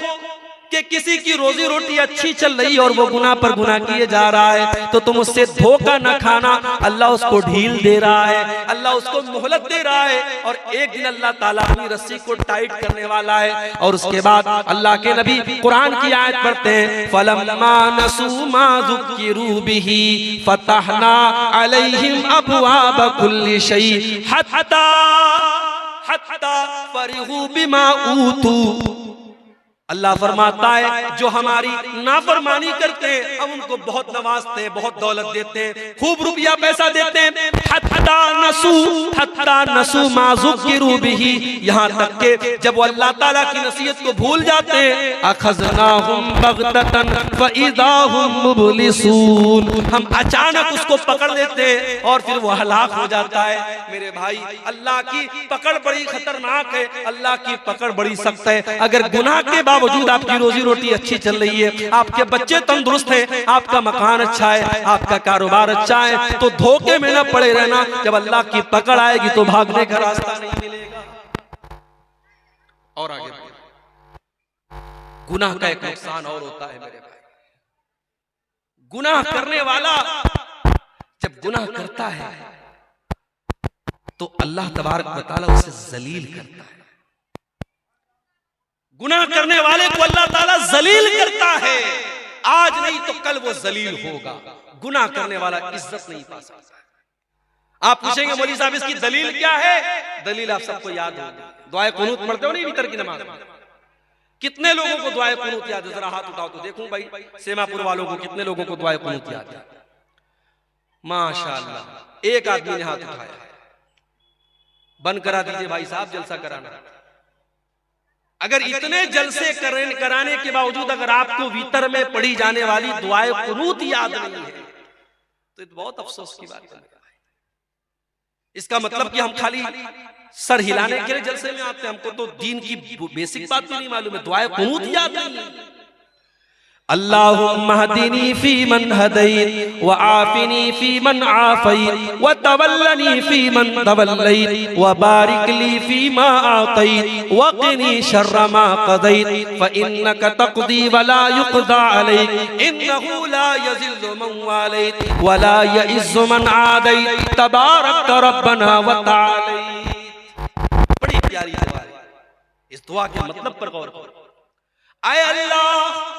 कि किसी की रोजी रोटी अच्छी चल रही है और वो गुनाह पर गुनाह किए जा रहा है, तो तुम उससे धोखा न खाना। अल्लाह उसको ढील दे रहा है, अल्लाह उसको मोहलत दे रहा है, और एक दिन अल्लाह ताला अपनी रस्सी को टाइट करने वाला है। और उसके बाद अल्लाह के नबी कुरान की आयत पढ़ते हैं, फलम्मा नसू मा ज़ुक्किरू बिही फतहना अलैहिम अबवाब कुल्लि शै हत्ता फरिहू बिमा ऊतू। अल्लाह फरमाता है जो हमारी नाफरमानी करते हैं हम उनको बहुत नवाजते हैं, बहुत दौलत देते हैं, खूब रुपया पैसा देते हैं। हत्ता नसू मा ज़ुक्किरू बिही, यहाँ तक के जब वो अल्लाह ताला की नसीहत को भूल जाते हैं, अखज़नाहुम बग़ततन फ़इज़ा हुम मुब्लिसून, हम अचानक उसको पकड़ लेते हैं और फिर वो हलाक हो जाता है। मेरे भाई अल्लाह की पकड़ बड़ी खतरनाक है, अल्लाह की पकड़ बड़ी सख्त है। अगर गुनाह के बावजूद आपकी रोजी रोटी अच्छी चल रही है, आपके बच्चे तंदुरुस्त हैं, आपका मकान अच्छा है, आपका कारोबार अच्छा है, तो धोखे में न पड़े रहना। जब अल्लाह की पकड़ आएगी तो भागने का रास्ता नहीं मिलेगा। और आगे गुनाह का एक नुकसान और होता है मेरे भाई, गुनाह करने वाला जब गुनाह करता है तो अल्लाह तबारक व तआला उसे जलील करता है। गुनाह करने वाले को अल्लाह ताला जलील करता है, आज नहीं तो कल वो जलील होगा। गुनाह करने वाला इज्जत नहीं पा सकता। आप पूछेंगे मौलवी साहब इसकी दलील क्या है? दलील आप सबको याद होगी, दुआए कुनूत पढ़ते हो नहीं वितर की नमाज में? कितने लोगों को दुआए कुनूत याद है? जरा हाथ उठाओ तो देखूं भाई, सेमापुर वालों को कितने लोगों को दुआए कुनूत याद है? माशाअल्लाह, एक आदमी ने हाथ उठाया। बंद करा दीजिए भाई साहब, जलसा कराना। अगर इतने जलसे कराने के बावजूद अगर आपको वितर में पढ़ी जाने वाली दुआए कुनूत याद नहीं है तो बहुत अफसोस की बात है। इसका मतलब कि हम खाली सर हिलाने के लिए जलसे में आते हैं, हमको तो दीन की बेसिक बात भी नहीं मालूम है, दुआए कुनूत याद नहीं है। अल्लाहुम्मा हदीनी फी मन हदैत व आफिनी फी मन आफैत व तवल्लनी फी मन तवल्लैत व बारिक ली फी मा आतैत व क़िनी शर्र मा क़दैत फ इन्नका तक़दी व ला युक़दा अलैक इन्नहु ला यज़िल्लु मन वालैत व ला यइज़्ज़ु मन आदैत तबारक रब्बना व तआलैत। बड़ी प्यारी दुआ है, इस दुआ के मतलब पर गौर करो। आए अल्लाह,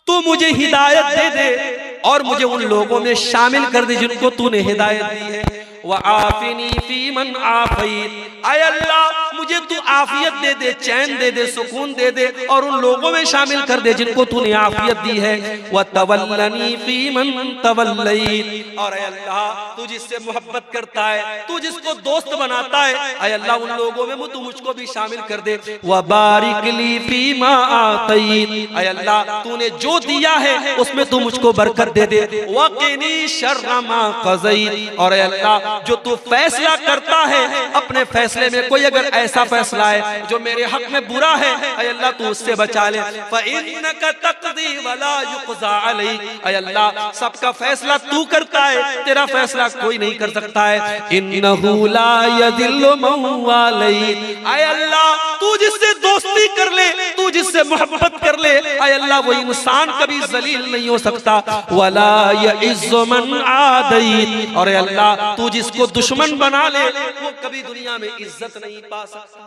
तू मुझे हिदायत दे दे और मुझे उन लोगों में शामिल कर दे जिनको तूने हिदायत दी है। व आफिनी फी मन आफैत, आय अल्लाह मुझे तू आफियत दे दे, चैन दे दे, सुकून दे दे और उन लोगों में शामिल कर दे जिनको तूने आफियत दी है। व तवल्लनी फी मन तवल्लैत, और आय अल्लाह तू जिससे मोहब्बत करता है, तू जिसको दोस्त बनाता है, आय अल्लाह उन लोगों में तू मुझको भी शामिल कर दे। व बारिक ली फी मा आतैत, आय अल्लाह तूने जो दिया है उसमें तू मुझको बरकत दे दे। व क़िनी शर्र मा क़ज़ैत, और अल्लाह जो तू फैसला करता है अपने फैसले में कोई अगर ऐसा फैसला है जो मेरे हक में बुरा है, ऐ अल्लाह तू उससे बचा ले। फ़इन्नका तक़दी व ला युक़ज़ा अलैक, ऐ अल्लाह सबका फैसला तू करता है, तेरा फैसला कोई नहीं कर सकता है। इन्नहु ला यज़िल्लु मन वालैत, ऐ अल्लाह तू जिससे दोस्ती कर ले, तू जिससे मोहब्बत कर ले, ऐ अल्लाह वो इंसान कभी जलील नहीं हो सकता। वला यइज़्ज़ु मन आदैत, और अल्लाह तू जिसको दुश्मन बना ले वो कभी दुनिया में इज्जत नहीं पा सकता।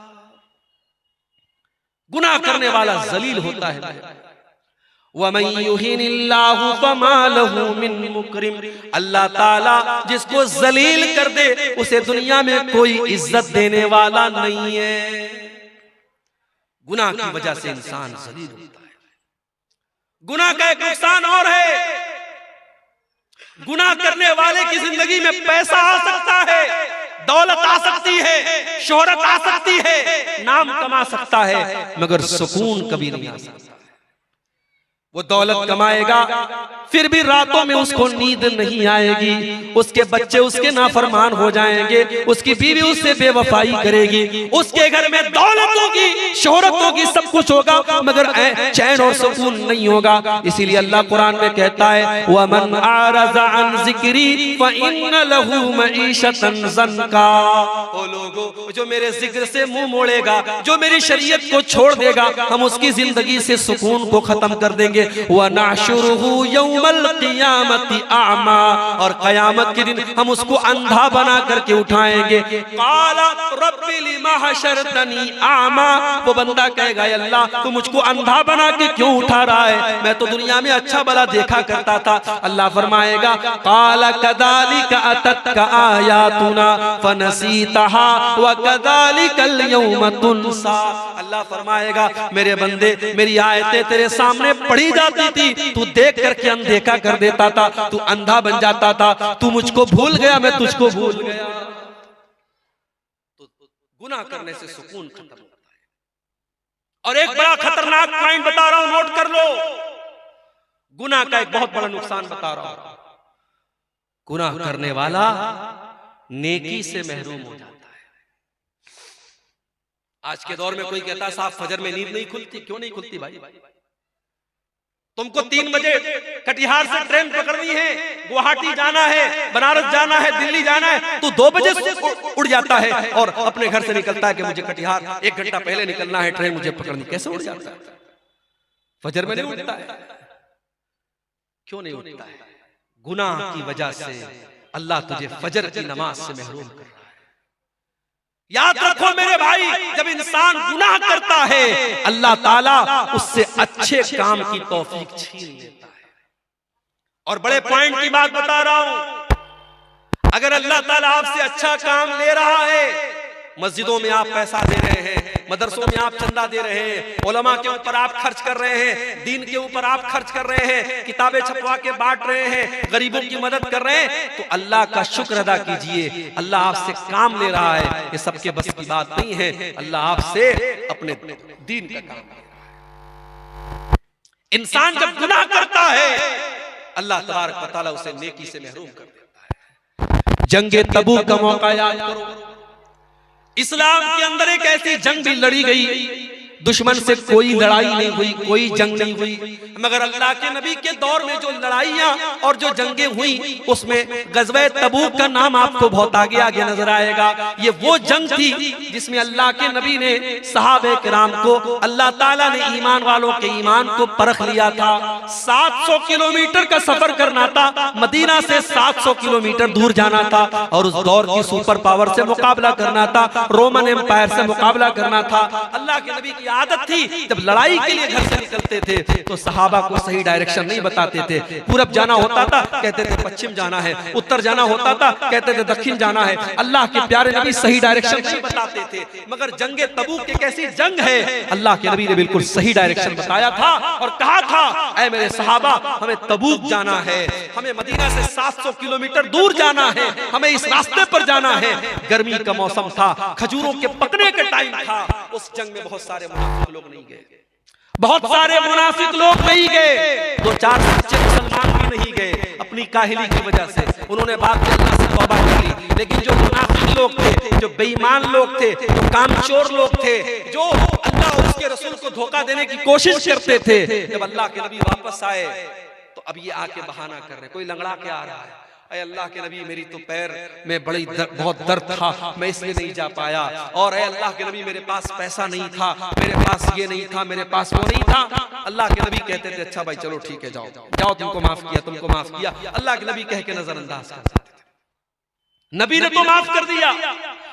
गुनाह करने वाला जलील होता है। वमन युहिनिल्लाहु फमा लहु मिन मुकरिम, अल्लाह ताला जिसको जलील कर दे उसे दुनिया में कोई इज्जत देने वाला नहीं है। गुनाह की वजह से इंसान जलील होता है। गुनाह का एक नुकसान और है, गुनाह करने वाले की जिंदगी में पैसा आ सकता है, दौलत आ सकती है, शोहरत आ सकती है, नाम कमा सकता है, मगर सुकून कभी नहीं आ सकता। वो दौलत कमाएगा फिर भी रातों में उसको नींद नहीं आएगी, उसके बच्चे उसके नाफरमान हो जाएंगे, उसकी बीवी उससे बेवफाई करेगी, उसके घर में दौलत होगी, शोहरत होगी, सब कुछ होगा, मगर चैन और सुकून नहीं होगा। इसीलिए अल्लाह कुरान में कहता है वमन आरज़ा अन ज़िक्री फ़इन्न लहू मईशतन ज़न्का, ओ लोगों जो मेरे जिक्र से मुंह मोड़ेगा, जो मेरी शरीयत को छोड़ देगा, हम उसकी जिंदगी से सुकून को खत्म कर देंगे। व नहशुरुहु यौमल क़ियामति आमा, और क़यामत के दिन हम उसको अंधा बना करके उठाएंगे। क़ाला रब्बि लिमा हशरतनी आमा, वो बंदा कहेगा अल्लाह तू मुझको अंधा बना के क्यों उठा रहा है, मैं तो दुनिया में अच्छा भला देखा करता था। अल्लाह फरमाएगा क़ाला कज़ालिका अततका आयातुना फनसीतहा व कज़ालिकल यौम तुनसा, अल्लाह फरमाएगा मेरे बंदे मेरी आयतें तेरे सामने पढ़ी जाती थी, तू देख करके अनदेखा कर देता था, तू अंधा बन जाता था, तू मुझको भूल गया, मैं तुझको भूल गया। तो गुनाह करने से सुकून खत्म होता है। और एक बड़ा खतरनाक पॉइंट बता रहा हूं, नोट कर लो, गुनाह का एक बहुत बड़ा नुकसान बता रहा हूं। गुनाह करने वाला नेकी से महरूम हो जाता है। आज के दौर में कोई कहता है साहब फजर में नींद नहीं खुलती, क्यों नहीं खुलती भाई? तुमको 3 बजे कटिहार से ट्रेन पकड़नी है, गुवाहाटी जाना है, बनारस जाना है, दिल्ली जाना है, तो 2 बजे उड़ जाता है और अपने घर से निकलता है कि मुझे कटिहार 1 घंटा पहले निकलना है, ट्रेन मुझे पकड़नी। कैसे उड़ जाता है? फजर में नहीं उठता है। क्यों नहीं उठता है? गुनाह की वजह से अल्लाह तुझे फजर की नमाज से महरूम कर रहा है। याद रखो मेरे भाई, जब इंसान गुनाह करता है अल्लाह ताला उससे अच्छे काम की तौफीक छीन लेता है। और बड़े पॉइंट की बात बता रहा हूं, अगर अल्लाह ताला आपसे अच्छा काम ले रहा है, मस्जिदों में आप पैसा दे रहे हैं, मदरसों में आप चंदा दे रहे हैं, उलमा के ऊपर आप खर्च कर रहे हैं, दीन के ऊपर आप खर्च कर रहे हैं, किताबें छपवा के बांट रहे हैं, गरीबों की मदद कर रहे हैं, तो अल्लाह का शुक्र अदा कीजिए। अल्लाह आपसे काम ले रहा है, ये सबके बस की बात नहीं है। अल्लाह आपसे अपने दीन का काम ले रहा है। इंसान जब गुनाह करता है अल्लाह तबारक व तआला उसे नेकी से महरूम कर देता है। जंगे तबूक का मौका याद करो, इस्लाम के अंदर एक ऐसी जंग भी लड़ी गई, दुश्मन से कोई लड़ाई नहीं हुई, कोई जंग नहीं हुई, मगर अल्लाह के नबी के दौर में जो लड़ाइयां और जो जंगें हुई उसमें गज़वे तबूक का नाम आपको बहुत आगे आगे नजर आएगा। ये वो जंग थी जिसमें अल्लाह के नबी ने सहाबे किराम को, अल्लाह ताला ने ईमान वालों के ईमान को परख लिया था। 700 किलोमीटर का सफर करना था, मदीना से 700 किलोमीटर दूर जाना था और उस दौर की सुपर पावर से मुकाबला करना था, रोमन एम्पायर से मुकाबला करना था। अल्लाह के नबी की आदत थी जब लड़ाई के लिए घर से निकलते थे तो सहाबा को सही डायरेक्शन नहीं बताते थे। पूरब जाना होता था कहते थे पश्चिम जाना है, उत्तर जाना होता था कहते थे दक्षिण जाना है। अल्लाह के प्यारे नबी सही डायरेक्शन नहीं बताते थे, मगर जंगे तबूक एक ऐसी जंग है अल्लाह के नबी ने बिल्कुल सही डायरेक्शन बताया था और कहा था, ऐ मेरे सहाबा हमें तबूक जाना है, हमें मदीना से 700 किलोमीटर दूर जाना है, हमें इस रास्ते पर जाना है। गर्मी का मौसम था, खजूरों के पकने का टाइम था। उस जंग में बहुत सारे मुनाफिक लोग नहीं गए, बहुत सारे मुनाफिक लोग नहीं गए, 2-4 सच्चे मुसलमान भी नहीं गए अपनी काहिली की वजह से। उन्होंने बात की अल्लाह से तौबा कर ली, लेकिन जो मुनाफिक लोग थे, जो बेईमान लोग थे, जो कामचोर लोग थे, जो अल्लाह और उसके रसूल को धोखा देने की कोशिश करते थे, जब अल्लाह के नबी वापस आए तो अब ये आके बहाना कर रहे, कोई लंगड़ा के आ रहा है, ऐ अल्लाह के नबी मेरी तो पैर में बहुत दर्द था, मैं इसलिए नहीं जा पाया, और ऐ अल्लाह के नबी मेरे पास पैसा नहीं था, मेरे पास ये नहीं था, मेरे पास वो नहीं था। अल्लाह के नबी कहते थे अच्छा भाई चलो ठीक है, जाओ जाओ, तुमको माफ किया, तुमको माफ किया। अल्लाह के नबी कह के नजरअंदाज कर देते थे। नबी ने तो माफ कर दिया,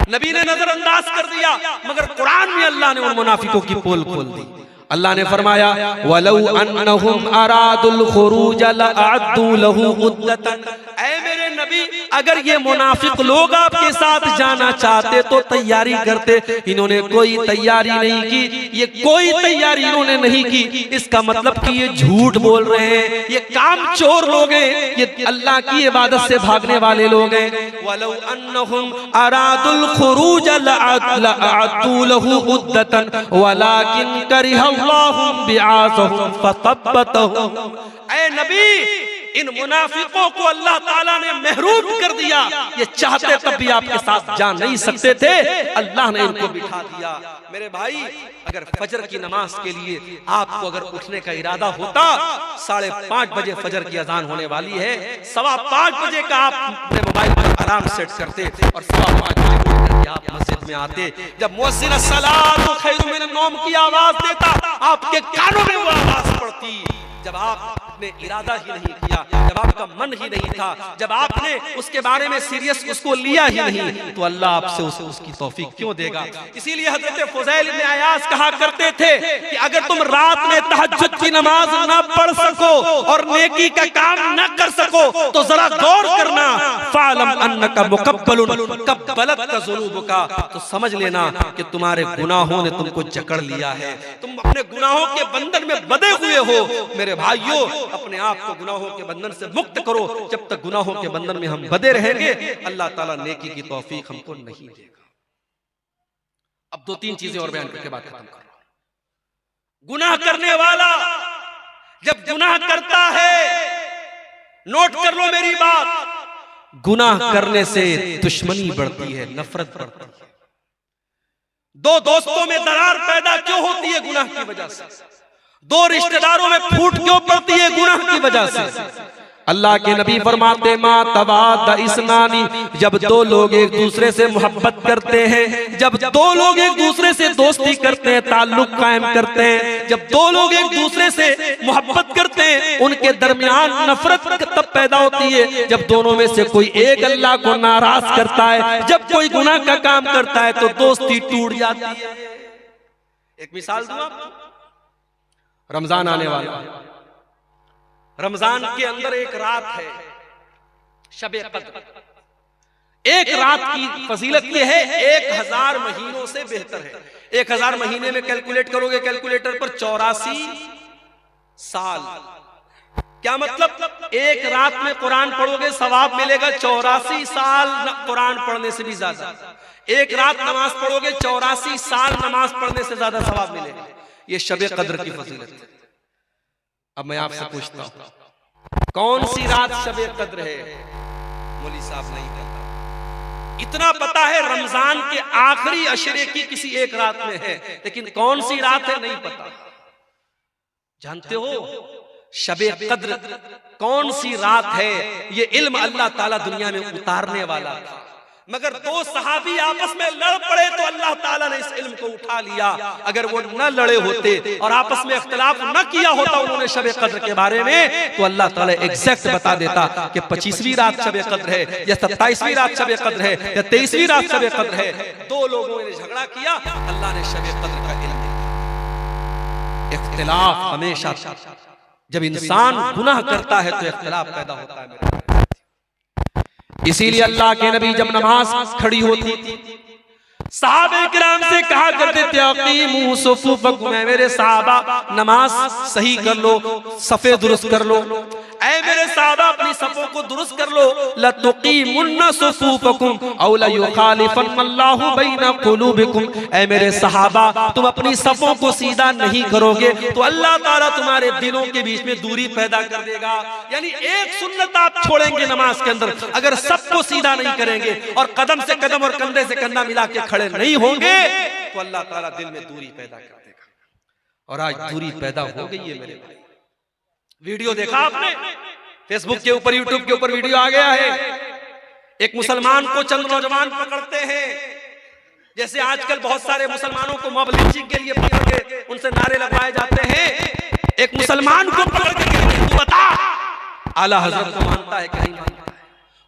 नबी ने नजरअंदाज कर दिया, मगर कुरान में अल्लाह ने उन मुनाफिकों की पोल खोल दी। अल्लाह ने फरमाया वलौ अन्नहुम अरादुल खुरूज लअद्दू लहू उद्दतन, ऐ मेरे नबी अगर ये मुनाफिक लोग आपके साथ जाना चाहते तो तैयारी करते, इन्होंने कोई तैयारी नहीं की, ये कोई तैयारी इन्होंने नहीं की। इसका मतलब कि ये झूठ बोल रहे हैं, ये कामचोर लोग हैं, ये अल्लाह की इबादत से भागने वाले लोग हैं। वलौ अन्नहुम अरादुल खुरूज लअद्दू लहू उद्दतन वलाकिन करिह ऐ नबी इन मुनाफिकों को अल्लाह ताला ने महरूम कर दिया, ये चाहते तब भी आपके साथ जा नहीं सकते थे, अल्लाह ने इनको बिठा दिया। मेरे भाई अगर फजर की नमाज के लिए आपको अगर उठने का इरादा होता, 5:30 बजे फजर की अजान होने वाली है, 5:15 बजे का आप अपने मोबाइल पर अलार्म सेट करते और 5:15 बजे उठ करके आप मस्जिद में आते। जब मुअज्जिन अस्सलातु खैरुम मिनन नौम की आवाज देता, आपके कानों में वो आवाज पड़ती। जब आपने इरादा ही नहीं किया, जब आपका मन ही नहीं था, जब आपने उसके बारे में सीरियस उसको लिया ही नहीं, तो अल्लाह आपसे उसकी तौफीक क्यों देगा। इसीलिए हजरत फुज़ैल इब्न अयाज कहा करते थे कि अगर तुम रात में तहज्जुद की नमाज ना पढ़ सको और नेकी का काम ना कर सको तो जरा गौर करना, फ़अलम अन्नका मुक़ब्बलुन क़ब्बलत ज़ुनूबुका, तो समझ लेना कि तुम्हारे गुनाहों ने तुमको जकड़ लिया है, तुम अपने गुनाहों के बंधन में बंधे हुए हो। मेरे भाइयों अपने आप को गुनाहों के बंधन से मुक्त करो, जब तक गुनाहों के बंधन में हम बंधे रहेंगे अल्लाह ताला नेकी की तौफीक हमको नहीं देगा। अब 2-3 चीजें और बयान करके बात खत्म कर रहा हूं। गुनाह करने वाला जब गुनाह करता है, नोट कर लो मेरी बात, गुनाह करने से दुश्मनी बढ़ती है, नफरत बढ़ती है। 2 दोस्तों में दरार पैदा क्यों होती है? गुनाह की वजह से। 2 रिश्तेदारों में फूट क्यों पड़ती है? गुनाह की वजह से। अल्लाह के नबी फरमाते मा तवाद इस्नानी, जब दो लोग एक दूसरे से मोहब्बत करते हैं, जब दो लोग एक दूसरे से दोस्ती करते हैं, ताल्लुक कायम करते हैं, जब दो लोग एक दूसरे से मोहब्बत करते हैं, उनके दरमियान नफरत तब पैदा होती है जब दोनों में से कोई एक अल्लाह को नाराज करता है। जब कोई गुनाह का काम करता है तो दोस्ती टूट जाती है। एक मिसाल दूं आपको, रमजान आने वाला, रमजान के अंदर एक रात है शबे कद्र। एक रात की फजीलत यह है 1000 महीनों से बेहतर है। 1000 महीने में कैलकुलेट करोगे कैलकुलेटर पर 84 साल। क्या मतलब? एक रात में कुरान पढ़ोगे सवाब मिलेगा 84 साल कुरान पढ़ने से भी ज्यादा। एक रात नमाज पढ़ोगे 84 साल नमाज पढ़ने से ज्यादा सवाब मिलेगा। ये शबे कद्र की फजीलत है। अब मैं आपसे पूछता हूं कौन सी रात शबे कद्र है? मौली साहब नहीं पता। इतना पता है रमजान के आखिरी अशरे की किसी एक रात में है, लेकिन कौन सी रात है नहीं पता। जानते हो शबे कद्र कौन सी रात है? ये इल्म अल्लाह ताला दुनिया में उतारने वाला था, मगर दो सहाबी आपस में लड़ पड़े तो अल्लाह ताला ने इस इल्म को उठा लिया। अगर वो न लड़े होते और आपस में इख्तिलाफ न किया होता उन्होंने शबे कद्र के बारे में, तो अल्लाह ताला एग्जैक्ट बता देता कि 25वीं रात शबे कद्र है या 27वीं रात शबे कद्र है या 23वीं रात शबे कद्र है। दो लोगों ने झगड़ा किया, अल्लाह ने शबे कद्र का इल्म दिया। इख्तिलाफ हमेशा, जब इंसान गुनाह करता है तो इख्तिलाफ पैदा होता है मेरे। इसीलिए अल्लाह के नबी जब नमाज खड़ी होती थी सहाबे किराम से कहा करते थे अकीमू सुफूफकुम, मेरे सहाबा नमाज सही कर लो, सफे दुरुस्त कर लो। ऐ मेरे सहाबा अपनी सफों को दुरुस्त कर लो। लतुकीमुन्ना सुफूफकुम औ लयुखालिफन्नल्लाहु बैना कुलूबिकुम, ऐ मेरे सहाबा तुम अपनी सफों को सीधा नहीं करोगे तो अल्लाह ताला तुम्हारे दिलों के बीच में दूरी पैदा कर देगा। यानी एक सुन्नत आप छोड़ेंगे नमाज के अंदर, अगर सबको सीधा नहीं करेंगे और कदम से कदम और कंधे से कंधा मिला के खड़े नहीं होंगे तो अल्लाह ताला दिल में दूरी पैदा कर देगा। और आज दूरी पैदा हो गई है मेरे भाई। वीडियो देखा आपने फेसबुक के ऊपर, यूट्यूब के ऊपर वीडियो आ गया है। एक मुसलमान को चंद नौजवान पकड़ते हैं, जैसे आजकल बहुत सारे मुसलमानों को मॉब लिंचिंग के लिए पकड़ के उनसे नारे लगवाए जाते हैं। एक मुसलमान को पकड़ के कहते हैं तू बता आला हजरत को मानता है कि नहीं मानता है,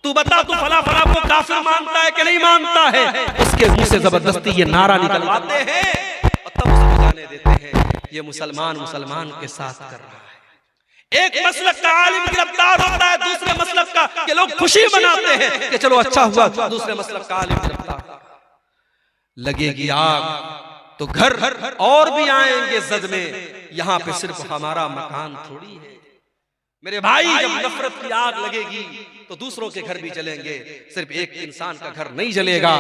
तू बता तू फला फला को काफिर मानता है कि नहीं मानता है। उसके मुंह से जबरदस्ती ये नारा निकलवाते हैं और तब उसे जाने देते हैं ये मुसलमान मुसलमान के साथ कर रहा है। एक मसलक का आलिम गिरफ्तार होता है दूसरे मसलक का, कि लोग खुशी मनाते हैं कि चलो अच्छा हुआ दूसरे मसलक का आलिम गिरफ्तार। लगेगी आग तो घर और भी आएंगे जद में, यहां पे सिर्फ हमारा मकान थोड़ी है मेरे भाई। जब नफरत की आग लगेगी तो दूसरों के घर भी जलेंगे, सिर्फ एक इंसान का घर नहीं जलेगा।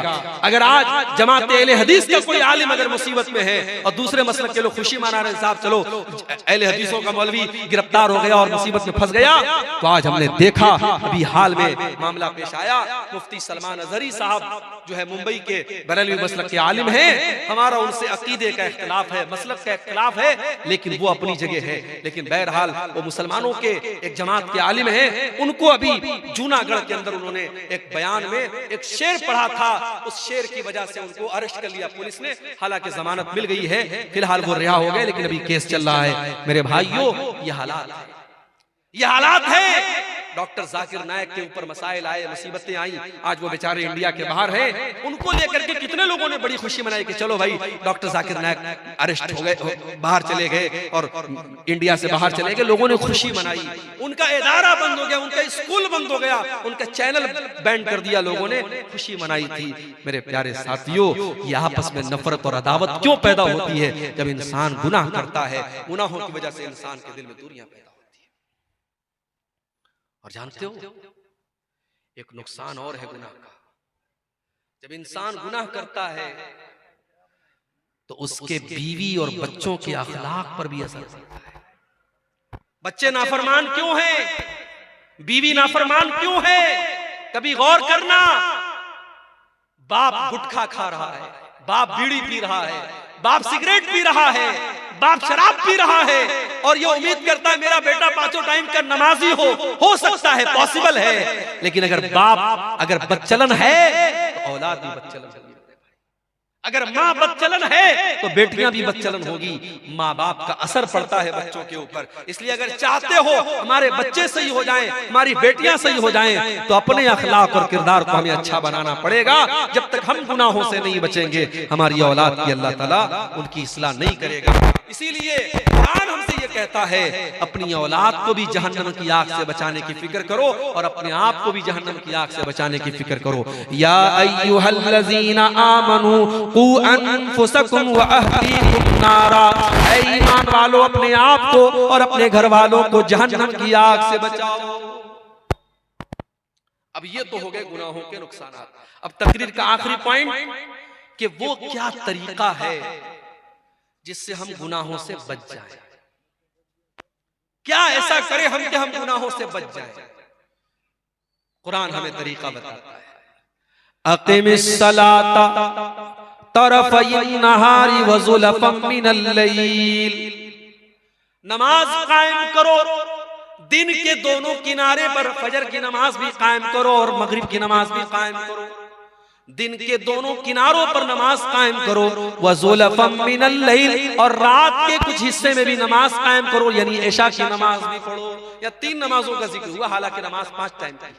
अगर आज जमात अहले हदीस का कोई आलिम अगर मुसीबत में है और दूसरे मसलक के लोग खुशी मना रहे साहब चलो अहले हदीसों का मौलवी गिरफ्तार हो गया और मुसीबत में फंस गया, तो आज हमने देखा अभी हाल में मामला पेश आया। मुफ्ती सलमान अजहरी साहब जो है मुंबई के बरेलवी मसलक के आलिम हैं, हमारा उनसे अकीदे का इख्तिलाफ है, मसलक का इख्तिलाफ है, लेकिन वो अपनी जगह है। लेकिन बहरहाल वो मुसलमानों के एक जमात के आलिम हैं। उनको अभी जूनागढ़ के अंदर उन्होंने एक बयान में एक शेर पढ़ा था, उस शेर की वजह से उनको अरेस्ट कर लिया पुलिस ने। हालांकि जमानत मिल गई है, फिलहाल वो रिहा हो गए, लेकिन अभी केस चल रहा है। मेरे भाइयों ये हालात है। डॉक्टर जाकिर नायक के ऊपर मसाइल आए, मुसीबतें आई, आज वो बेचारे इंडिया के बाहर हैं। उनको लेकर के कितने लोगों ने बड़ी खुशी मनाई कि चलो भाई डॉक्टर जाकिर नायक अरेस्ट हो गए, बाहर चले गए और इंडिया से बाहर चले गए, लोगों ने खुशी मनाई। उनका इदारा बंद हो गया, उनका स्कूल बंद हो गया, उनका चैनल बैन कर दिया, लोगों ने खुशी मनाई थी। मेरे प्यारे साथियों, ये आपस में नफरत और अदावत क्यों पैदा होती है? जब इंसान गुनाह करता है, गुनाहों की वजह से इंसान के दिल में दूरियां पैदा। और जानते हो एक नुकसान और है गुनाह का। जब इंसान गुनाह करता है तो उसके बीवी और बच्चों के अखलाक पर भी असर पड़ता है। बच्चे नाफरमान क्यों हैं? बीवी नाफरमान क्यों है? कभी गौर करना। बाप गुटखा खा रहा है, बाप बीड़ी पी रहा है, बाप सिगरेट पी रहा है, बाप शराब पी रहा है और ये उम्मीद करता है मेरा बेटा पांचों टाइम का नमाजी हो सकता है, पॉसिबल है। लेकिन अगर बाप अगर बदचलन है तो औलाद भी बदचलन होगी। अगर माँ बदचलन है तो बेटियां भी बदचलन होगी। माँ बाप का असर पड़ता है बच्चों के ऊपर। इसलिए अगर चाहते हो हमारे बच्चे सही हो जाएं, हमारी बेटियां सही हो जाएं, तो अपने अखलाक और किरदार को हमें अच्छा बनाना पड़ेगा। जब तक हम गुनाहों से नहीं बचेंगे, हमारी औलाद की अल्लाह ताला उनकी इस्लाह नहीं करेगा। इसीलिए कुरान हमसे ये कहता है अपनी औलाद को भी जहन्नम की आग से बचाने की फिक्र करो और अपने आप को भी जहन्नम की आग से बचाने की फिक्र करो। या अय्युहल्लज़ीना आमनू कू अनफुसकुम व अहलीकुम नारा, ऐ ईमान वालों अपने आप को और अपने घर वालों को जहन्नम की आग से बचाओ। अब ये तो हो गए गुनाहों के नुकसानात। अब तकरीर का आखिरी पॉइंट कि वो क्या तरीका है जिससे हम गुनाहों से बच जाएं। क्या ऐसा करें हम कि हम गुनाहों से बच जाएं। कुरान हमें तरीका बताता है। अक़िमिस सलाता तरफ़इन नहारी व ज़ुलफ़म मिनल लैल, नमाज कायम करो दिन के दोनों किनारे पर। फजर की नमाज भी कायम करो और मगरिब की नमाज भी कायम करो। दिन के दोनों किनारों पर नमाज कायम करो। व ज़ुलफ़म मिनल लैल, और रात के कुछ हिस्से में भी नमाज कायम करो, यानी इशा की नमाज भी पढ़ो। या 3 नमाजों का जिक्र हुआ, हालांकि नमाज 5 टाइम की।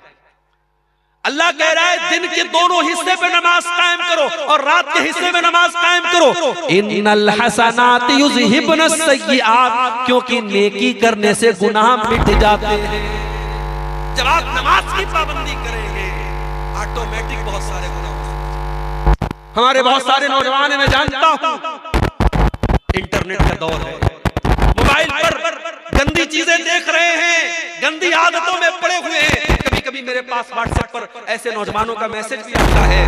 अल्लाह कह रहा है दिन के दोनों हिस्से पे नमाज कायम करो और रात के हिस्से में नमाज कायम करो। इन्नल हसनात युज़हिबुन सय्यिआत, क्योंकि नेकी करने से गुनाह मिट जाते हैं। जब आप नमाज की पाबंदी करेंगे ऑटोमेटिक बहुत सारे गुनाह। हमारे बहुत सारे नौजवान मैं जानता हूं, इंटरनेट का दौर है, मोबाइल पर गंदी चीजें देख रहे हैं, गंदी आदतों में पड़े हुए हैं। कभी कभी मेरे पास व्हाट्सएप पर ऐसे नौजवानों का मैसेज भी आता है,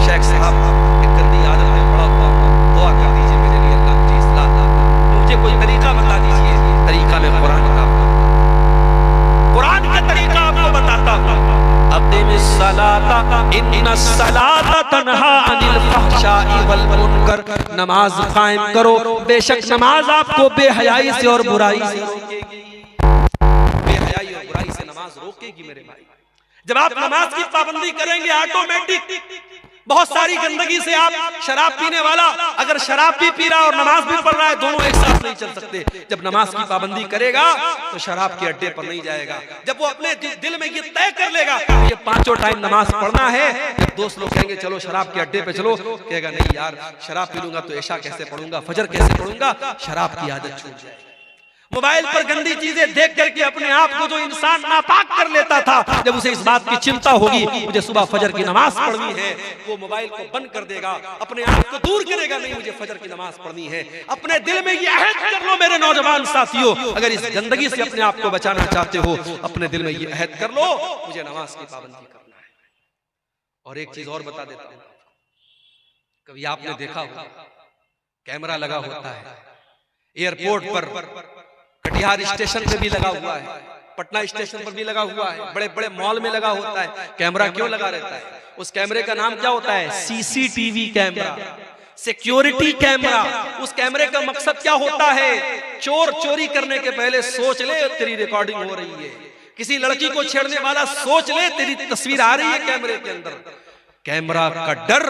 शेख साहब एक गंदी आदत में पड़ा हुआ, दुआ कर दीजिए मेरे लिए, अल्लाह की इस्लाह, मुझे कोई तरीका बता दीजिए। तरीका में कुरान का तरीका आपको बताता हूं। अक़िमिस सलाता इन्नस सलाता तन्हा अनिल फ़हशाई वल मुनकर, नमाज कायम करो, बेशक नमाज आपको बेहयाई से और बुराई से रोकेगी। बेहयाई और बुराई से नमाज रोकेगी मेरे भाई। जब आप नमाज की पाबंदी करेंगे ऑटोमेटिक बहुत सारी गंदगी से, आप शराब पीने वाला अगर शराब भी पी रहा है और नमाज भी पढ़ रहा है, दोनों एक साथ नहीं चल सकते। जब नमाज की पाबंदी करेगा तो शराब के अड्डे पर नहीं जाएगा। जब वो अपने दिल में ये तय कर लेगा ये 5 टाइम नमाज पढ़ना है, जब दोस्त लोग कहेंगे चलो शराब के अड्डे पे चलो, कहेगा नहीं यार शराब पी लूंगा तो ऐशा कैसे पढ़ूंगा, फजर कैसे पढ़ूंगा, शराब की आदत छूट जाएगी। मोबाइल पर गंदी चीजें देख करके अपने आप को जो इंसान नापाक कर लेता था, जब उसे इस बात की चिंता होगी मुझे सुबह फजर की नमाज पढ़नी है, वो मोबाइल को बंद कर देगा, अपने आप को दूर करेगा, नहीं मुझे फजर की नमाज पढ़नी है। अपने दिल में ये अहद कर लो मेरे नौजवान साथियों, अगर इस गंदगी से अपने आप को बचाना चाहते हो, अपने दिल में ये अहद कर लो मुझे नमाज की पाबंदी करना है। और एक चीज और बता देता हूं, कभी आपने देखा होगा कैमरा लगा होता है एयरपोर्ट पर, कटिहार स्टेशन पे भी लगा हुआ है, पटना स्टेशन पर भी लगा हुआ है, बड़े बड़े मॉल में लगा होता है। कैमरा क्यों लगा रहता है? उस कैमरे का नाम क्या होता है? CCTV camera, security camera. उस कैमरे का मकसद क्या होता है? चोर चोरी करने के पहले सोच ले तेरी रिकॉर्डिंग हो रही है, किसी लड़की को छेड़ने वाला सोच ले तेरी तस्वीर आ रही है कैमरे के अंदर। कैमरा का डर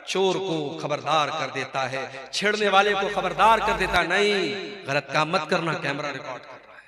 चोर को खबरदार कर देता है, छेड़ने वाले को खबरदार कर देता, नहीं गलत काम मत करना, कैमरा रिकॉर्ड कर रहा है।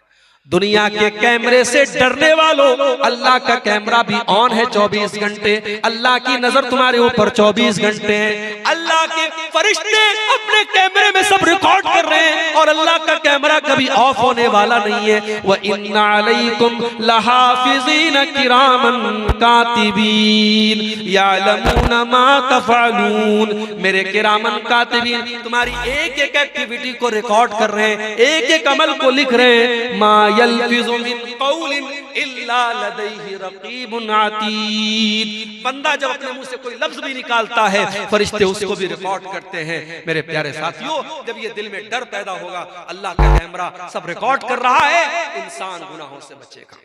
दुनिया के कैमरे से डरने वालों, अल्लाह का कैमरा भी ऑन है 24 घंटे। अल्लाह की नजर तुम्हारे ऊपर 24 घंटे है। अल्लाह के फरिश्ते अपने कैमरे में सब रिकॉर्ड कर रहे हैं और अल्लाह का कैमरा कभी ऑफ होने वाला नहीं है। व इन्ना अलैकुम लहाफिज़ीन किरामन कातिबीन यअलमून मा तफ़अलून, मेरे किरामन कातिबीन तुम्हारी एक एक एक्टिविटी को रिकॉर्ड कर रहे हैं, एक एक अमल को लिख रहे हैं। मा यल्फिज़ु मिन क़ौलिन इल्ला लदैहि रक़ीबुन अतीद, बंदा जब अपने मुंह से कोई लफ्ज भी निकालता है फरिश्ते उसको भी रिकॉर्ड करते हैं। मेरे प्यारे साथियों, जब ये दिल में डर पैदा होगा, अल्लाह का कैमरा सब रिकॉर्ड कर रहा है, इंसान गुनाहों से बचेगा।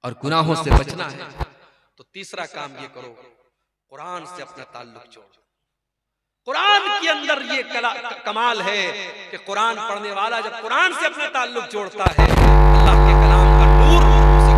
और गुनाहों से बचना है तो तीसरा काम ये करो, कुरान से अपना ताल्लुक जोड़ो। कुरान के अंदर ये कमाल है कि कुरान पढ़ने वाला जब कुरान से अपना ताल्लुक जोड़ता है, अल्लाह के कलाम का नूर उसे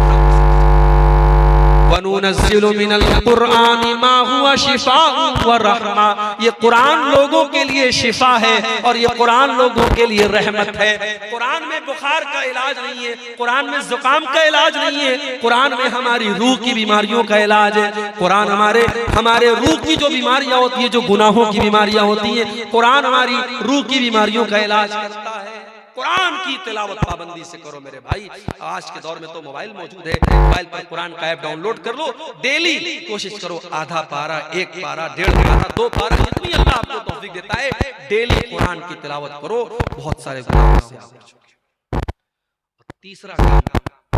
वनुनज़्ज़िलु मिनल कुरआनि मा हुवा शिफ़ाउन व रहमा। ये कुरान लोगों के लिए शिफा है और ये कुरान लोगों के लिए रहमत है। कुरान में बुखार का इलाज नहीं है, कुरान में जुकाम का इलाज नहीं है, कुरान में हमारी रूह की बीमारियों का इलाज है। कुरान हमारे रूह की जो बीमारियां होती है, जो गुनाहों की बीमारियां होती हैं, कुरान हमारी रूह की बीमारियों का इलाज करता है। कुरान की तिलावत पाबंदी से करो मेरे भाई। आज के दौर में तो मोबाइल मौजूद है, मोबाइल पर कुरान का ऐप डाउनलोड कर लो, डेली कोशिश करो आधा पारा, एक पारा, 1.5 पारा, 2 पारा, जितनी अल्लाह आपको तौफीक देता है, डेली कुरान की तिलावत करो, बहुत सारे गुनाहों से आप बचोगे। तीसरा काम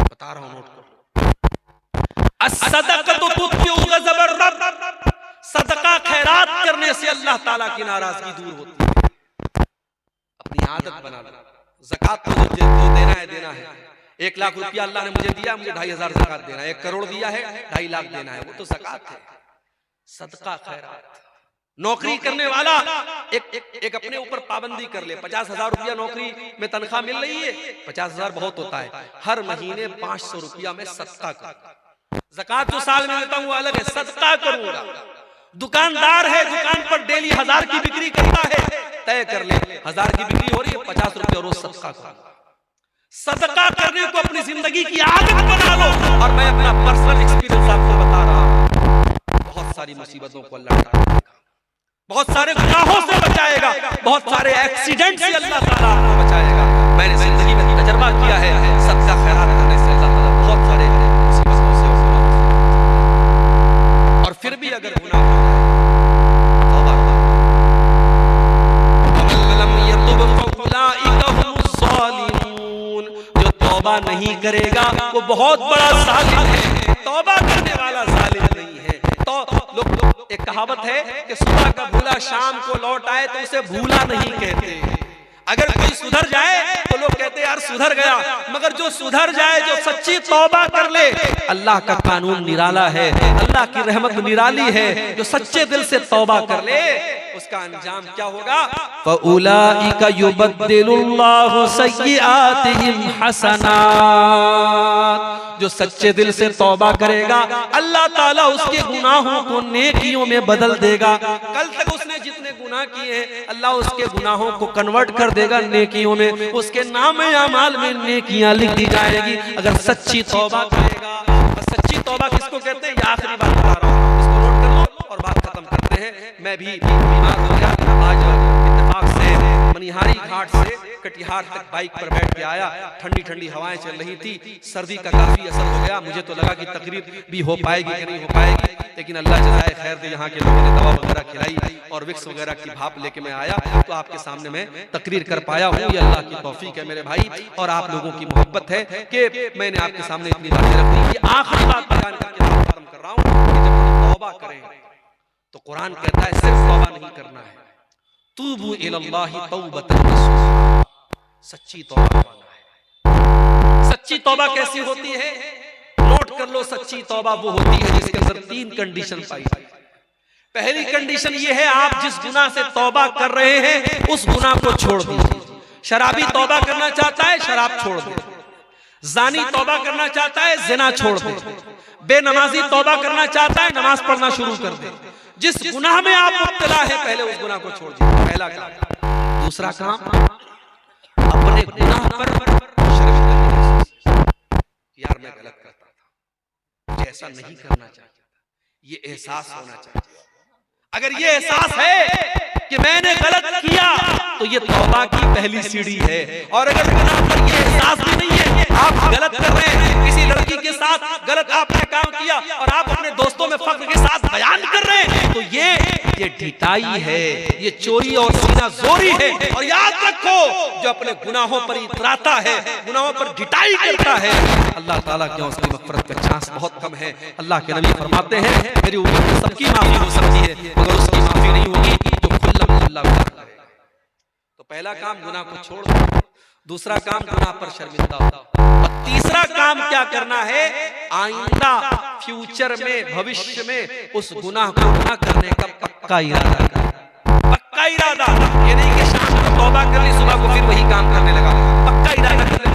बता रहा हूं, नोट करो, अस्सदक़तु तुत्फ़िउ ग़ज़ब रब। सदका खैरात करने से अल्लाह ताला की नाराजगी दूर होती है। अपनी आदत बना लो। ज़कात तो जो देना है 1 लाख रुपया अल्लाह ने मुझे दिया, मुझे 2,500 ज़कात देना है। 1 करोड़ दिया है, 2.5 लाख देना है, वो तो ज़कात है। सदका खैरात। नौकरी करने वाला एक अपने ऊपर पाबंदी कर ले। 50,000 रुपया नौकरी में तनख्वाह मिल रही है, 50,000 बहुत होता है, हर महीने 500 रुपया में सदका कर। ज़कात जो साल में देता हूँ अलग है, सदका करूंगा। दुकानदार है, दुकान पर डेली 1000 की बिक्री करता है, तय कर ले 1000 की बिक्री हो रही है, 50 रुपया रोज सदका करो। सदका करने को अपनी जिंदगी की आदत बना लो। और मैं अपना पर्सनल एक्सपीरियंस आपको बता रहा हूं, बहुत सारी मुसीबतों को अल्लाह टालेगा, बहुत सारे गुनाहों से बचाएगा, बहुत सारे एक्सीडेंट से अल्लाह ताला आपको बचाएगा। मैंने जिंदगी में तजर्बा किया है, सदका खैरात करने से अल्लाह ताला बहुत सारे मुसीबतों से और फिर भी अगर गुनाह जो तौबा नहीं करेगा वो बहुत बड़ा जालिम है। तौबा करने वाला जालिम नहीं है। तो लोग एक कहावत है कि सुबह का भूला शाम को लौट आए तो उसे भूला नहीं कहते। अगर कोई सुधर जाए तो लोग कहते हैं यार सुधर गया, मगर जो सुधर जाए, जो सच्ची तौबा कर ले, अल्लाह का कानून निराला है, अल्लाह की रहमत निराली है। जो सच्चे दिल से तौबा कर ले उसका अंजाम क्या होगा? फउलाइका युबद्दिलुल्लाहु सय्यिआतिहिम हसनात। जो सच्चे दिल से तौबा करेगा अल्लाह ताला उसके गुनाहों को नेकियों में बदल देगा। कल तक उसने जितने गुनाह किए हैं अल्लाह उसके गुनाहों को कन्वर्ट कर देगा नेकियों में, उसके नामे अमाल में नेकियां लिख दी जाएगी अगर सच्ची तौबा करेगा। और सच्ची तौबा किसको कहते हैं? ये आखिरी बात बता रहा हूं, इसको नोट कर लो और बात खत्म करते हैं। मैं भी बीमार हो गया, आज इत्तेफाक से मनिहारी घाट से कटिहार तक बाइक पर बैठ के आया, ठंडी ठंडी हवाएं चल रही थी, सर्दी का काफी असर हो गया। मुझे तो लगा कि तकरीर भी हो पाएगी कि नहीं हो पाएगी, लेकिन अल्लाह जज़ाए खैर दे, यहाँ के लोगों ने दवा वगैरह खिलाई और विक्स वगैरह की भाप लेके मैं आया तो आपके सामने मैं तकरीर कर पाया हूँ। ये अल्लाह की तौफीक है मेरे भाई, और आप लोगों की मोहब्बत है कि मैंने आपके सामने इतनी बातें रख दी। ये आखिरी बात बयान करके खत्म कर रहा हूँ कि जब हम तौबा करें तो कुरान कहता है सिर्फ तौबा नहीं करना है, तूबू इलल्लाहि तौबतन नसूहा। सच्ची तौबा करना है। सच्ची तौबा कैसी होती है? नोट कर लो, सच्ची तौबा वो होती है जिसके अंदर 3 कंडीशन पाई जाती है। पहली कंडीशन ये है, आप जिस गुनाह से तौबा कर रहे हैं उस गुनाह को छोड़ दीजिए। शराबी तौबा करना चाहता है, शराब छोड़ दे। जानी तौबा करना चाहता है, जिना छोड़ दे। बेनमाजी तौबा करना चाहता है, नमाज पढ़ना शुरू कर दे। जिस गुनाह में आप मुब्तला है पहले उस गुनाह को छोड़ दीजिए, पहला काम। दूसरा काम, अपने गुनाह पर शर्मिंदगी, यार मैं गलत करता था, ऐसा नहीं करना चाहता, ये एहसास होना चाहिए। अगर ये एहसास है कि मैंने गलत किया तो ये तौबा की पहली सीढ़ी है। और अगर गुनाह पर ये एहसास भी नहीं है, आप गलत कर रहे हैं, किसी लड़की के साथ गलत आपने काम किया और आप अपने दोस्तों में फख्र के साथ बयान कर रहे हैं, तो ये ढिठाई है, ये चोरी और सीना जोरी है। और याद रखो, जो अपने गुनाहों पर इतराता है, गुनाहों पर ढिठाई करता है, अल्लाह ताला के उसकी मग़फ़िरत का चांस बहुत कम है। अल्लाह के नबी फरमाते हैं मेरी उम्मत में सबकी माफी हो सकती है मगर उसकी माफी नहीं होगी जो खुल्लम खुल्ला करेगा। तो पहला काम गुनाह को छोड़ दो, दूसरा काम गुनाह पर शर्मिंदा हो, और तीसरा काम क्या करना है? आइंदा फ्यूचर में, भविष्य में उस गुनाह को न करने का पक्का इरादा करना। इरादा, ये नहीं कि शाम को तौबा कर ली सुबह को फिर वही काम करने लगा, पक्का इरादा